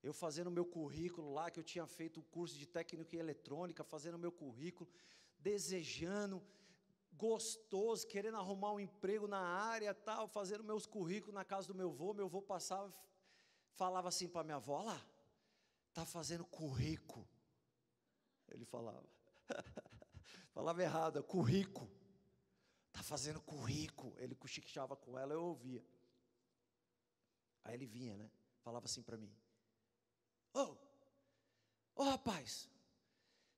Eu fazendo o meu currículo lá, que eu tinha feito um curso de técnica em eletrônica, fazendo o meu currículo, desejando, gostoso, querendo arrumar um emprego na área, tal, fazendo meus currículos na casa do meu avô passava, falava assim para minha avó, olha lá, está fazendo currículo. Ele falava, falava errado, currículo, está fazendo currículo. Ele cochichava com ela, eu ouvia. Aí ele vinha, né, falava assim para mim, Ô rapaz,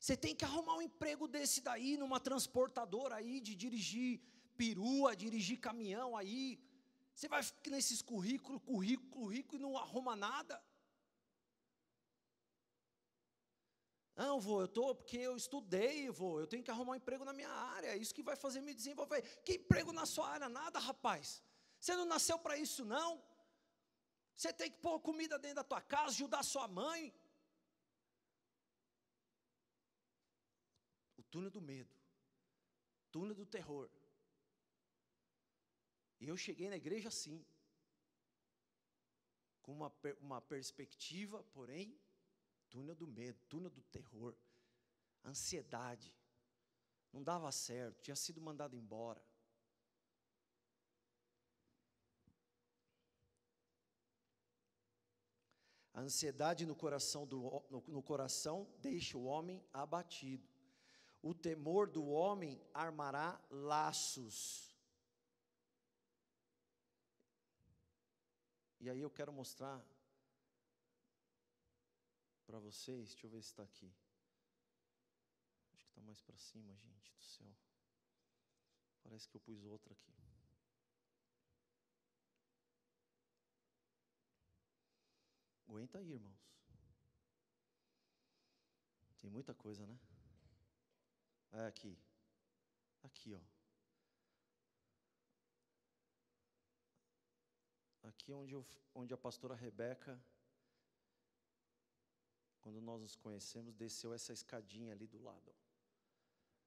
você tem que arrumar um emprego desse daí, numa transportadora aí, de dirigir perua, dirigir caminhão aí, você vai ficar nesses currículo, e não arruma nada. Não, vô, porque eu estudei, vô, eu tenho que arrumar um emprego na minha área, é isso que vai fazer me desenvolver. Que emprego na sua área? Nada, rapaz, você não nasceu para isso não. Você tem que pôr comida dentro da tua casa, ajudar sua mãe. O túnel do medo, túnel do terror. E eu cheguei na igreja assim, com uma perspectiva, porém, túnel do medo, túnel do terror, ansiedade. Não dava certo, tinha sido mandado embora. A ansiedade no coração deixa o homem abatido. O temor do homem armará laços. E aí eu quero mostrar para vocês, deixa eu ver se está aqui. Acho que está mais para cima, gente do céu. Parece que eu pus outra aqui. Aguenta aí, irmãos. Tem muita coisa, né? É aqui. Aqui, ó. Aqui onde a pastora Rebeca, quando nós nos conhecemos, desceu essa escadinha ali do lado.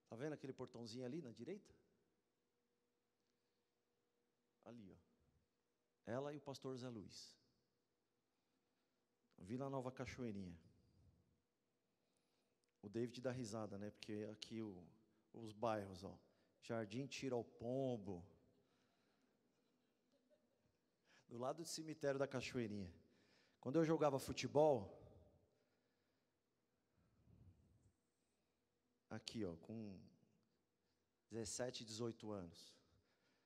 Está vendo aquele portãozinho ali na direita? Ali, ó. Ela e o pastor Zé Luiz. Vila Nova Cachoeirinha. O David dá risada, né? Porque aqui os bairros, ó. Jardim Tira ao Pombo. Do lado do cemitério da Cachoeirinha. Quando eu jogava futebol, aqui, ó, com 17, 18 anos.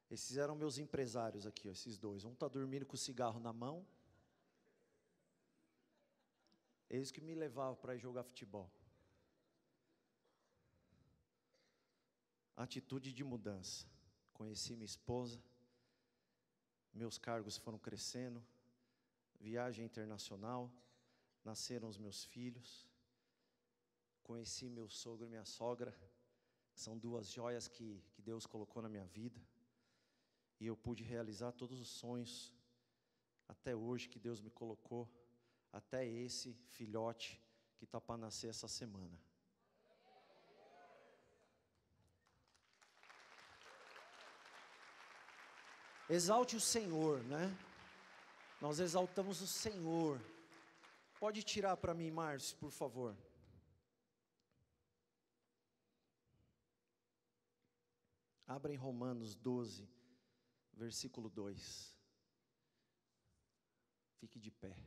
Esses eram meus empresários aqui, ó, esses dois. Um está dormindo com o cigarro na mão. Eles que me levavam para ir jogar futebol. Atitude de mudança. Conheci minha esposa, meus cargos foram crescendo, viagem internacional, nasceram os meus filhos, conheci meu sogro e minha sogra, que são duas joias que Deus colocou na minha vida, e eu pude realizar todos os sonhos, até hoje que Deus me colocou, até esse filhote que está para nascer essa semana. Exalte o Senhor, né? Nós exaltamos o Senhor. Pode tirar para mim, Márcio, por favor. Abra em Romanos 12, versículo 2. Fique de pé.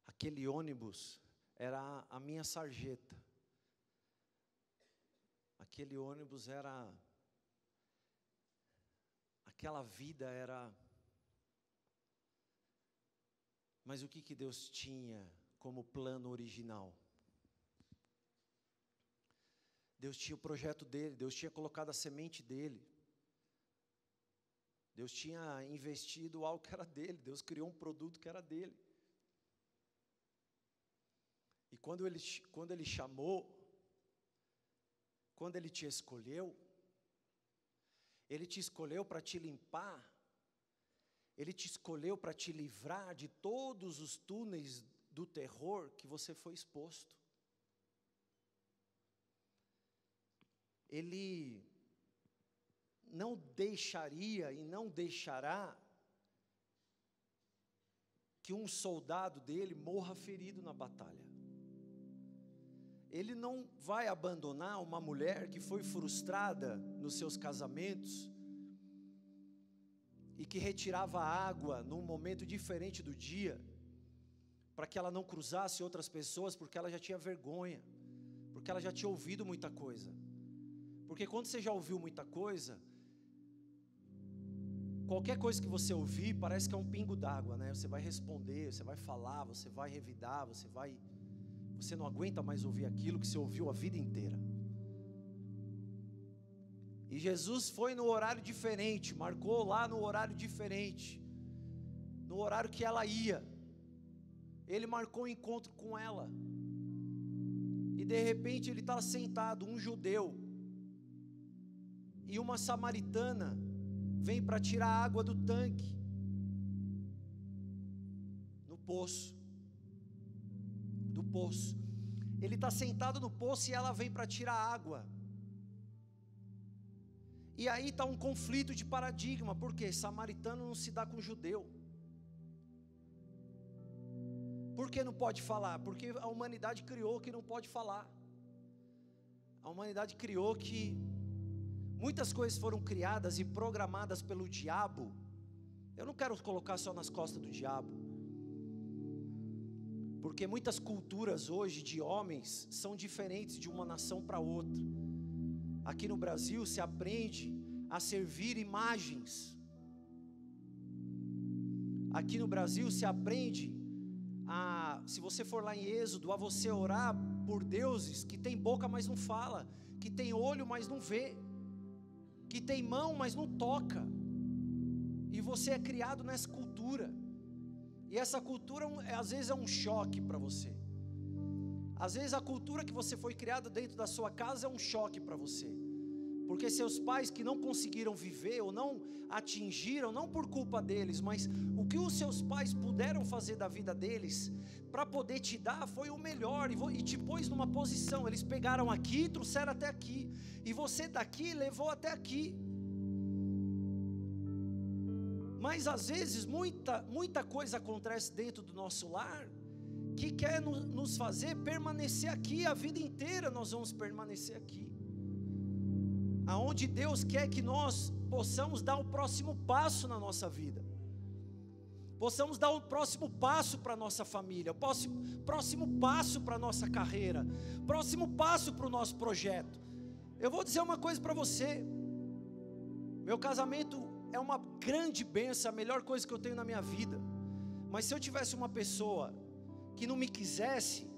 Aquele ônibus era a minha sarjeta. Aquele ônibus era, aquela vida era, mas o que Deus tinha como plano original? Deus tinha o projeto dele, Deus tinha colocado a semente dele, Deus tinha investido algo que era dele, Deus criou um produto que era dele. E quando ele chamou, quando Ele te escolheu para te limpar, Ele te escolheu para te livrar de todos os túneis do terror que você foi exposto. Ele não deixaria e não deixará que um soldado dele morra ferido na batalha. Ele não vai abandonar uma mulher que foi frustrada nos seus casamentos e que retirava água num momento diferente do dia, para que ela não cruzasse outras pessoas, porque ela já tinha vergonha, porque ela já tinha ouvido muita coisa. Porque quando você já ouviu muita coisa, qualquer coisa que você ouvir parece que é um pingo d'água, né? Você vai responder, você vai falar, você vai revidar, você não aguenta mais ouvir aquilo que você ouviu a vida inteira. E Jesus foi no horário diferente, marcou lá no horário diferente, no horário que ela ia. Ele marcou um encontro com ela. E de repente ele está sentado, um judeu e uma samaritana vem para tirar a água do tanque, no poço. Do poço. Ele está sentado no poço e ela vem para tirar água. E aí está um conflito de paradigma, porque samaritano não se dá com judeu. Por que não pode falar? Porque a humanidade criou que não pode falar. A humanidade criou que muitas coisas foram criadas e programadas pelo diabo. Eu não quero colocar só nas costas do diabo, porque muitas culturas hoje de homens são diferentes de uma nação para outra. Aqui no Brasil se aprende a servir imagens. Aqui no Brasil se aprende se você for lá em Êxodo, a você orar por deuses que tem boca mas não fala, que tem olho mas não vê, que tem mão mas não toca. E você é criado nessa cultura. E essa cultura às vezes é um choque para você. Às vezes a cultura que você foi criado dentro da sua casa é um choque para você. Porque seus pais que não conseguiram viver ou não atingiram, não por culpa deles, mas o que os seus pais puderam fazer da vida deles, para poder te dar, foi o melhor e te pôs numa posição. Eles pegaram aqui e trouxeram até aqui, e você daqui levou até aqui. Mas às vezes muita coisa acontece dentro do nosso lar que quer nos fazer permanecer aqui. A vida inteira nós vamos permanecer aqui, aonde Deus quer que nós possamos dar o próximo passo na nossa vida, possamos dar o próximo passo para a nossa família, o próximo passo para a nossa carreira, próximo passo para o nosso projeto. Eu vou dizer uma coisa para você: meu casamento é uma grande bênção, a melhor coisa que eu tenho na minha vida. Mas se eu tivesse uma pessoa que não me quisesse,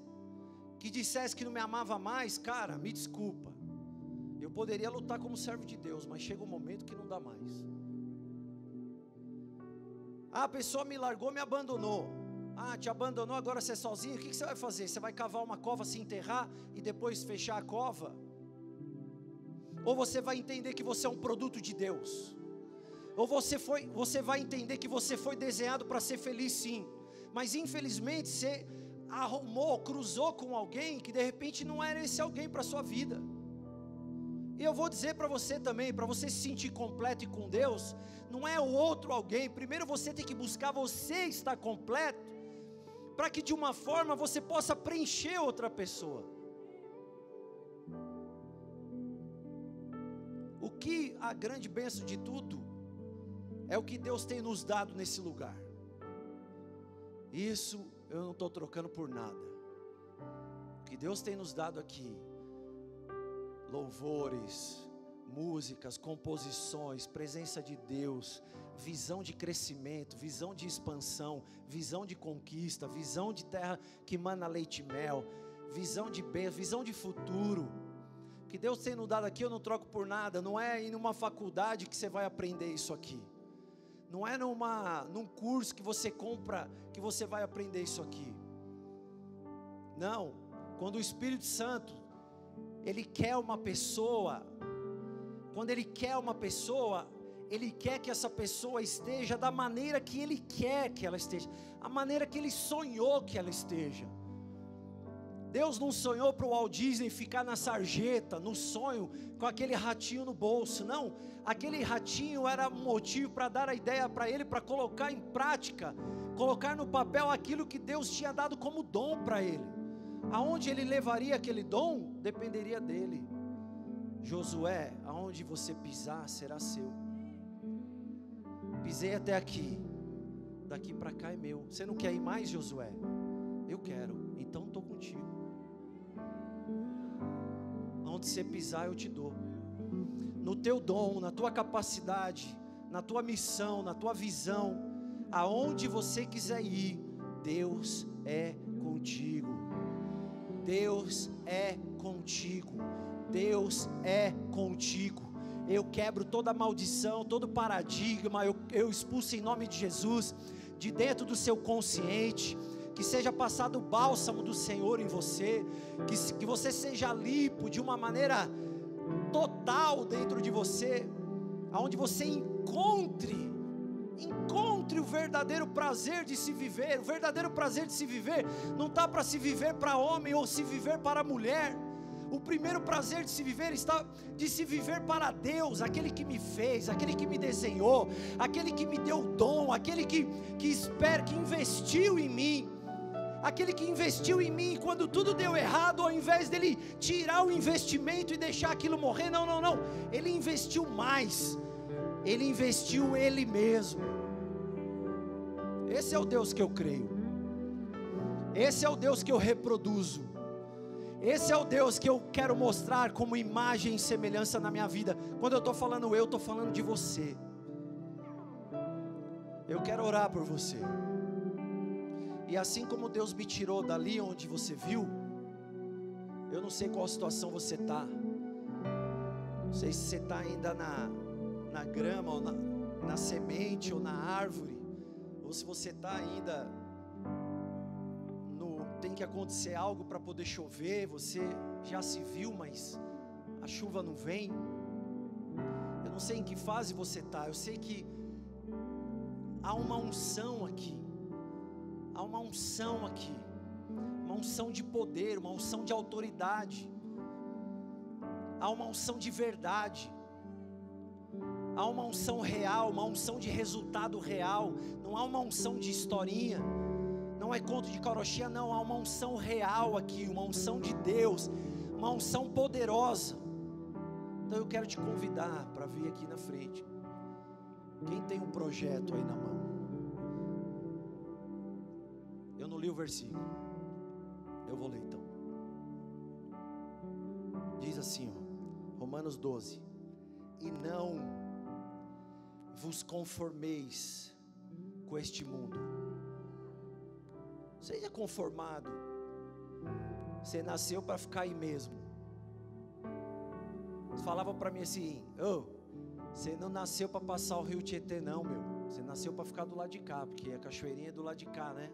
que dissesse que não me amava mais, cara, me desculpa, eu poderia lutar como servo de Deus, mas chega um momento que não dá mais. A pessoa me largou, me abandonou. Te abandonou, agora você é sozinho, o que você vai fazer? Você vai cavar uma cova, se enterrar e depois fechar a cova? Ou você vai entender que você é um produto de Deus? Ou você vai entender que você foi desenhado para ser feliz, sim, mas infelizmente você cruzou com alguém que de repente não era esse alguém para a sua vida. E eu vou dizer para você também, para você se sentir completo e com Deus, não é o outro alguém. Primeiro você tem que buscar você estar completo, para que de uma forma você possa preencher outra pessoa. O que a grande bênção de tudo é o que Deus tem nos dado nesse lugar. Isso eu não estou trocando por nada. O que Deus tem nos dado aqui: louvores, músicas, composições, presença de Deus, visão de crescimento, visão de expansão, visão de conquista, visão de terra que mana leite e mel, visão de bênção, visão de futuro. O que Deus tem nos dado aqui eu não troco por nada. Não é em uma faculdade que você vai aprender isso aqui. Não é num curso que você compra que você vai aprender isso aqui. Não, quando o Espírito Santo, Ele quer uma pessoa, quando Ele quer uma pessoa, Ele quer que essa pessoa esteja da maneira que Ele quer que ela esteja, a maneira que Ele sonhou que ela esteja. Deus não sonhou para o Walt Disney ficar na sarjeta, no sonho, com aquele ratinho no bolso. Não, aquele ratinho era um motivo para dar a ideia para ele, para colocar em prática, colocar no papel aquilo que Deus tinha dado como dom para ele. Aonde ele levaria aquele dom, dependeria dele. Josué, aonde você pisar, será seu. Pisei até aqui, daqui para cá é meu. Você não quer ir mais, Josué? Eu quero, então estou contigo. Onde você pisar eu te dou. No teu dom, na tua capacidade, na tua missão, na tua visão, aonde você quiser ir, Deus é contigo. Deus é contigo. Deus é contigo. Eu quebro toda maldição, todo paradigma, eu expulso em nome de Jesus, de dentro do seu consciente. Que seja passado o bálsamo do Senhor em você, que você seja limpo de uma maneira total dentro de você, aonde você encontre o verdadeiro prazer de se viver. O verdadeiro prazer de se viver não está para se viver para homem ou se viver para mulher. O primeiro prazer de se viver está de se viver para Deus, aquele que me fez, aquele que me desenhou, aquele que me deu o dom, aquele que investiu em mim. Aquele que investiu em mim quando tudo deu errado, ao invés dele tirar o investimento e deixar aquilo morrer, não, ele investiu mais, ele investiu ele mesmo. Esse é o Deus que eu creio, esse é o Deus que eu reproduzo, esse é o Deus que eu quero mostrar como imagem e semelhança na minha vida. Quando eu estou falando eu estou falando de você. Eu quero orar por você. E assim como Deus me tirou dali onde você viu, eu não sei qual situação você está. Não sei se você está ainda na grama, ou na semente, ou na árvore, ou se você está ainda tem que acontecer algo para poder chover. Você já se viu, mas a chuva não vem. Eu não sei em que fase você está. Eu sei que há uma unção aqui. Há uma unção aqui, uma unção de poder, uma unção de autoridade, há uma unção de verdade, há uma unção real, uma unção de resultado real. Não há uma unção de historinha, não é conto de carochinha, não. Há uma unção real aqui, uma unção de Deus, uma unção poderosa. Então eu quero te convidar para vir aqui na frente. Quem tem um projeto aí na mão? Eu não li o versículo, eu vou ler então. Diz assim, Romanos 12: e não vos conformeis com este mundo. Seja conformado. Você nasceu para ficar aí mesmo. Você falava para mim assim: você não nasceu para passar o rio Tietê não, meu. Você nasceu para ficar do lado de cá, porque a cachoeirinha é do lado de cá, né?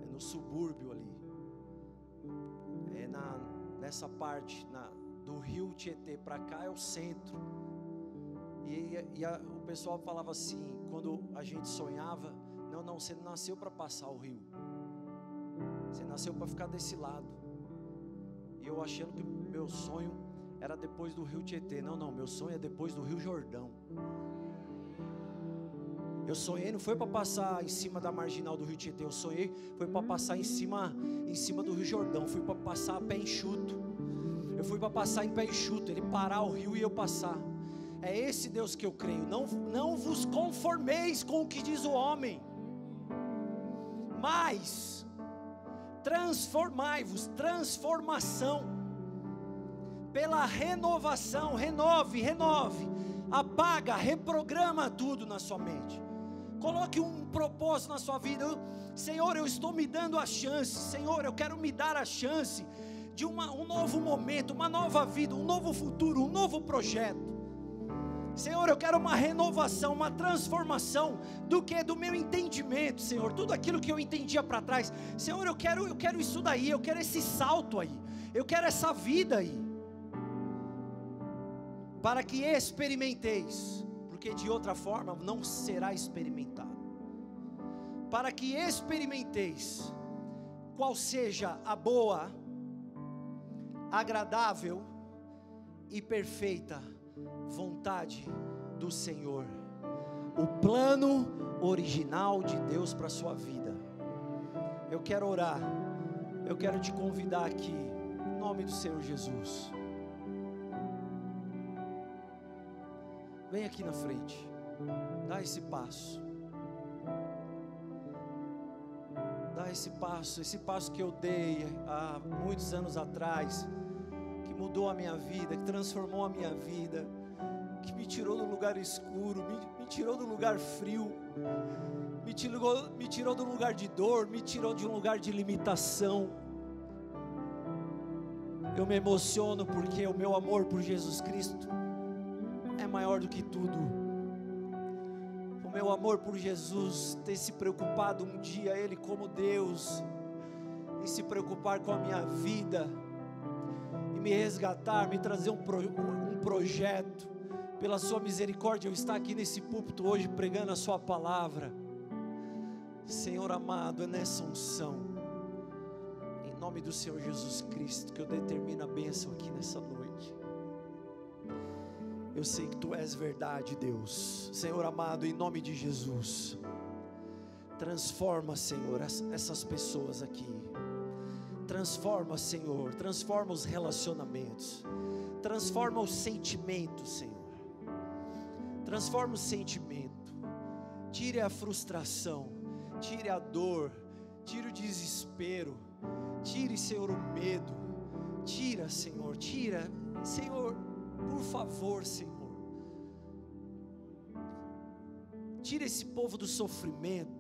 É no subúrbio ali. É nessa parte do rio Tietê para cá é o centro. O pessoal falava assim, quando a gente sonhava: não, você não nasceu para passar o rio. Você nasceu para ficar desse lado. E eu achando que meu sonho era depois do rio Tietê. Não, meu sonho é depois do rio Jordão. Eu sonhei, não foi para passar em cima da marginal do rio Tietê. Eu sonhei, foi para passar em cima do rio Jordão. Fui para passar a pé enxuto. Eu fui para passar em pé enxuto, ele parar o rio e eu passar. É esse Deus que eu creio. Não vos conformeis com o que diz o homem, mas transformai-vos, transformação, pela renovação. Renove, apaga, reprograma tudo na sua mente. Coloque um propósito na sua vida. Senhor, eu estou me dando a chance. Senhor, eu quero me dar a chance de um novo momento, uma nova vida, um novo futuro, um novo projeto. Senhor, eu quero uma renovação, uma transformação do meu entendimento, Senhor, tudo aquilo que eu entendia para trás. Senhor, eu quero isso daí, eu quero esse salto aí, eu quero essa vida aí, para que experimenteis, porque de outra forma não será experimentado. Para que experimenteis qual seja a boa, agradável e perfeita vontade do Senhor, o plano original de Deus para a sua vida. Eu quero orar, eu quero te convidar aqui, em nome do Senhor Jesus. Vem aqui na frente, dá esse passo. Dá esse passo que eu dei há muitos anos atrás, que mudou a minha vida, que transformou a minha vida, que me tirou do lugar escuro, me tirou do lugar frio, me tirou do lugar de dor, me tirou de um lugar de limitação. Eu me emociono porque o meu amor por Jesus Cristo é maior do que tudo. O meu amor por Jesus, ter se preocupado um dia Ele como Deus, e se preocupar com a minha vida, e me resgatar, me trazer um projeto. Pela sua misericórdia eu estar aqui nesse púlpito hoje pregando a sua palavra. Senhor amado, é nessa unção, em nome do Senhor Jesus Cristo, que eu determino a bênção aqui nessa noite. Eu sei que Tu és verdade, Deus. Senhor amado, em nome de Jesus, transforma, Senhor, essas pessoas aqui. Transforma, Senhor, transforma os relacionamentos, transforma os sentimentos, Senhor. Transforma o sentimento, tire a frustração, tire a dor, tire o desespero, tire, Senhor, o medo, tira, Senhor, por favor, Senhor, tira esse povo do sofrimento,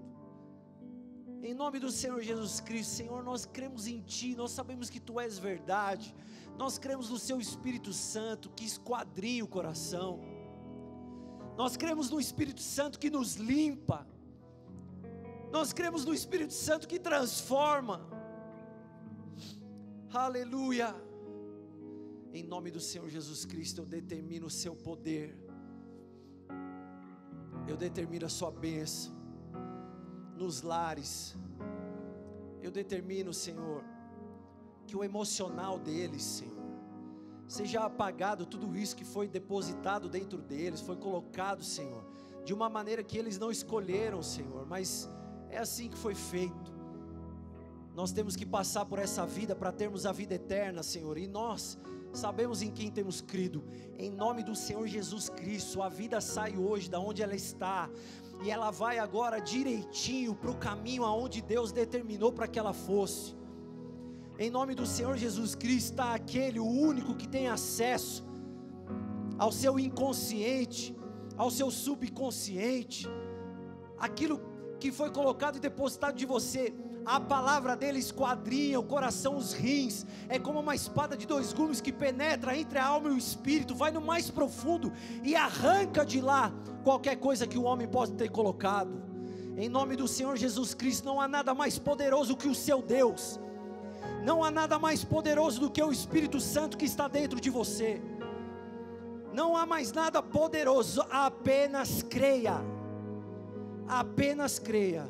em nome do Senhor Jesus Cristo. Senhor, nós cremos em Ti, nós sabemos que Tu és verdade, nós cremos no Seu Espírito Santo, que esquadrinha o coração. Nós cremos no Espírito Santo que nos limpa. Nós cremos no Espírito Santo que transforma. Aleluia. Em nome do Senhor Jesus Cristo, eu determino o Seu poder. Eu determino a Sua bênção nos lares. Eu determino, Senhor, que o emocional deles, Senhor, seja apagado, tudo isso que foi depositado dentro deles, foi colocado, Senhor, de uma maneira que eles não escolheram, Senhor, mas é assim que foi feito. Nós temos que passar por essa vida para termos a vida eterna, Senhor, e nós sabemos em quem temos crido. Em nome do Senhor Jesus Cristo, a vida sai hoje da onde ela está, e ela vai agora direitinho para o caminho aonde Deus determinou para que ela fosse. Em nome do Senhor Jesus Cristo está aquele, o único que tem acesso ao seu inconsciente, ao seu subconsciente, aquilo que foi colocado e depositado de você. A palavra dele esquadrinha o coração, os rins, é como uma espada de 2 gumes que penetra entre a alma e o espírito, vai no mais profundo e arranca de lá qualquer coisa que o homem possa ter colocado. Em nome do Senhor Jesus Cristo, não há nada mais poderoso que o seu Deus, não há nada mais poderoso do que o Espírito Santo que está dentro de você, não há mais nada poderoso, apenas creia, apenas creia.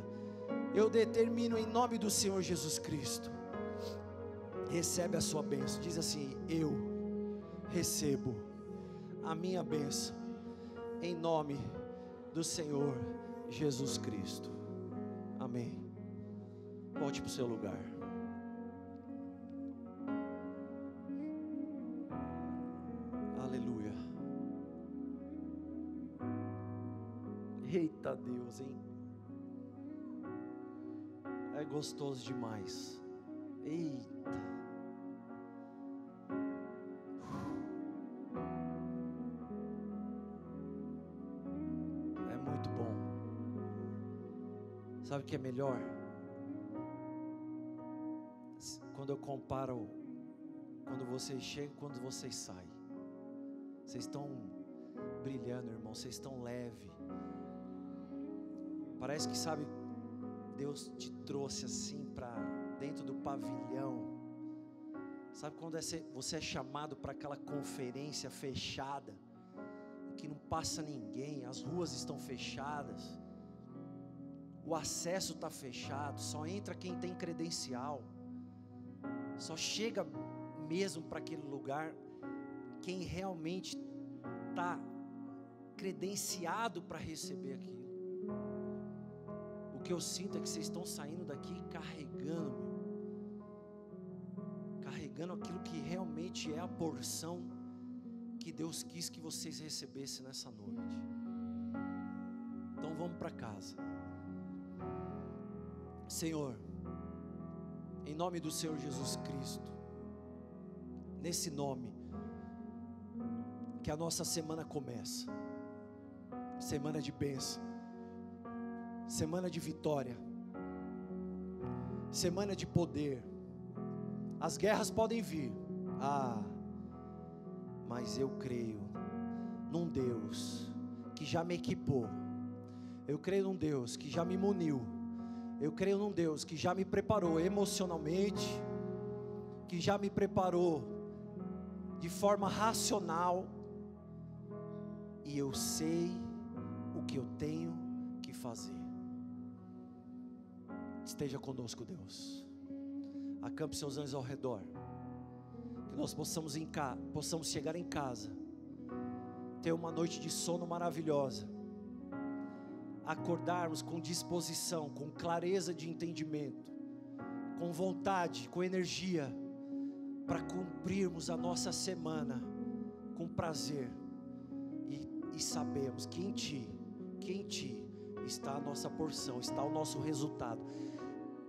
Eu determino em nome do Senhor Jesus Cristo, recebe a sua bênção, diz assim: eu recebo a minha bênção, em nome do Senhor Jesus Cristo, amém. Volte para o seu lugar. Aleluia. Eita Deus, hein? É gostoso demais. Eita. É muito bom. Sabe o que é melhor? Quando eu comparo quando vocês chegam e quando vocês saem. Vocês estão brilhando, irmão. Vocês estão leve. Parece que, sabe, Deus te trouxe assim para dentro do pavilhão. Sabe quando você é chamado para aquela conferência fechada, que não passa ninguém, as ruas estão fechadas, o acesso está fechado, só entra quem tem credencial, só chega mesmo para aquele lugar quem realmente está credenciado para receber aquilo. O que eu sinto é que vocês estão saindo daqui carregando aquilo que realmente é a porção que Deus quis que vocês recebessem nessa noite. Então vamos para casa. Senhor, em nome do Senhor Jesus Cristo, nesse nome, que a nossa semana começa, semana de bênção, semana de vitória, semana de poder. As guerras podem vir, mas eu creio num Deus que já me equipou, eu creio num Deus que já me muniu, eu creio num Deus que já me preparou emocionalmente, que já me preparou de forma racional, e eu sei o que eu tenho que fazer. Esteja conosco, Deus. Acampe seus anjos ao redor, que nós possamos chegar em casa, ter uma noite de sono maravilhosa, acordarmos com disposição, com clareza de entendimento, com vontade, com energia, para cumprirmos a nossa semana com prazer, e sabemos que em Ti está a nossa porção, está o nosso resultado.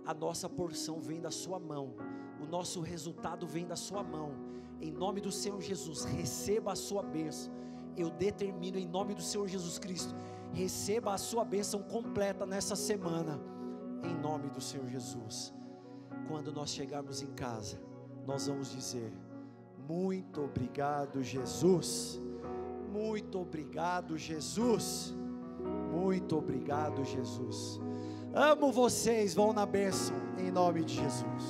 A nossa porção vem da Sua mão, o nosso resultado vem da Sua mão. Em nome do Senhor Jesus, receba a Sua bênção. Eu determino em nome do Senhor Jesus Cristo, receba a Sua bênção completa nessa semana, em nome do Senhor Jesus. Quando nós chegarmos em casa, nós vamos dizer: muito obrigado, Jesus. Muito obrigado, Jesus. Muito obrigado, Jesus. Amo vocês, vão na bênção, em nome de Jesus.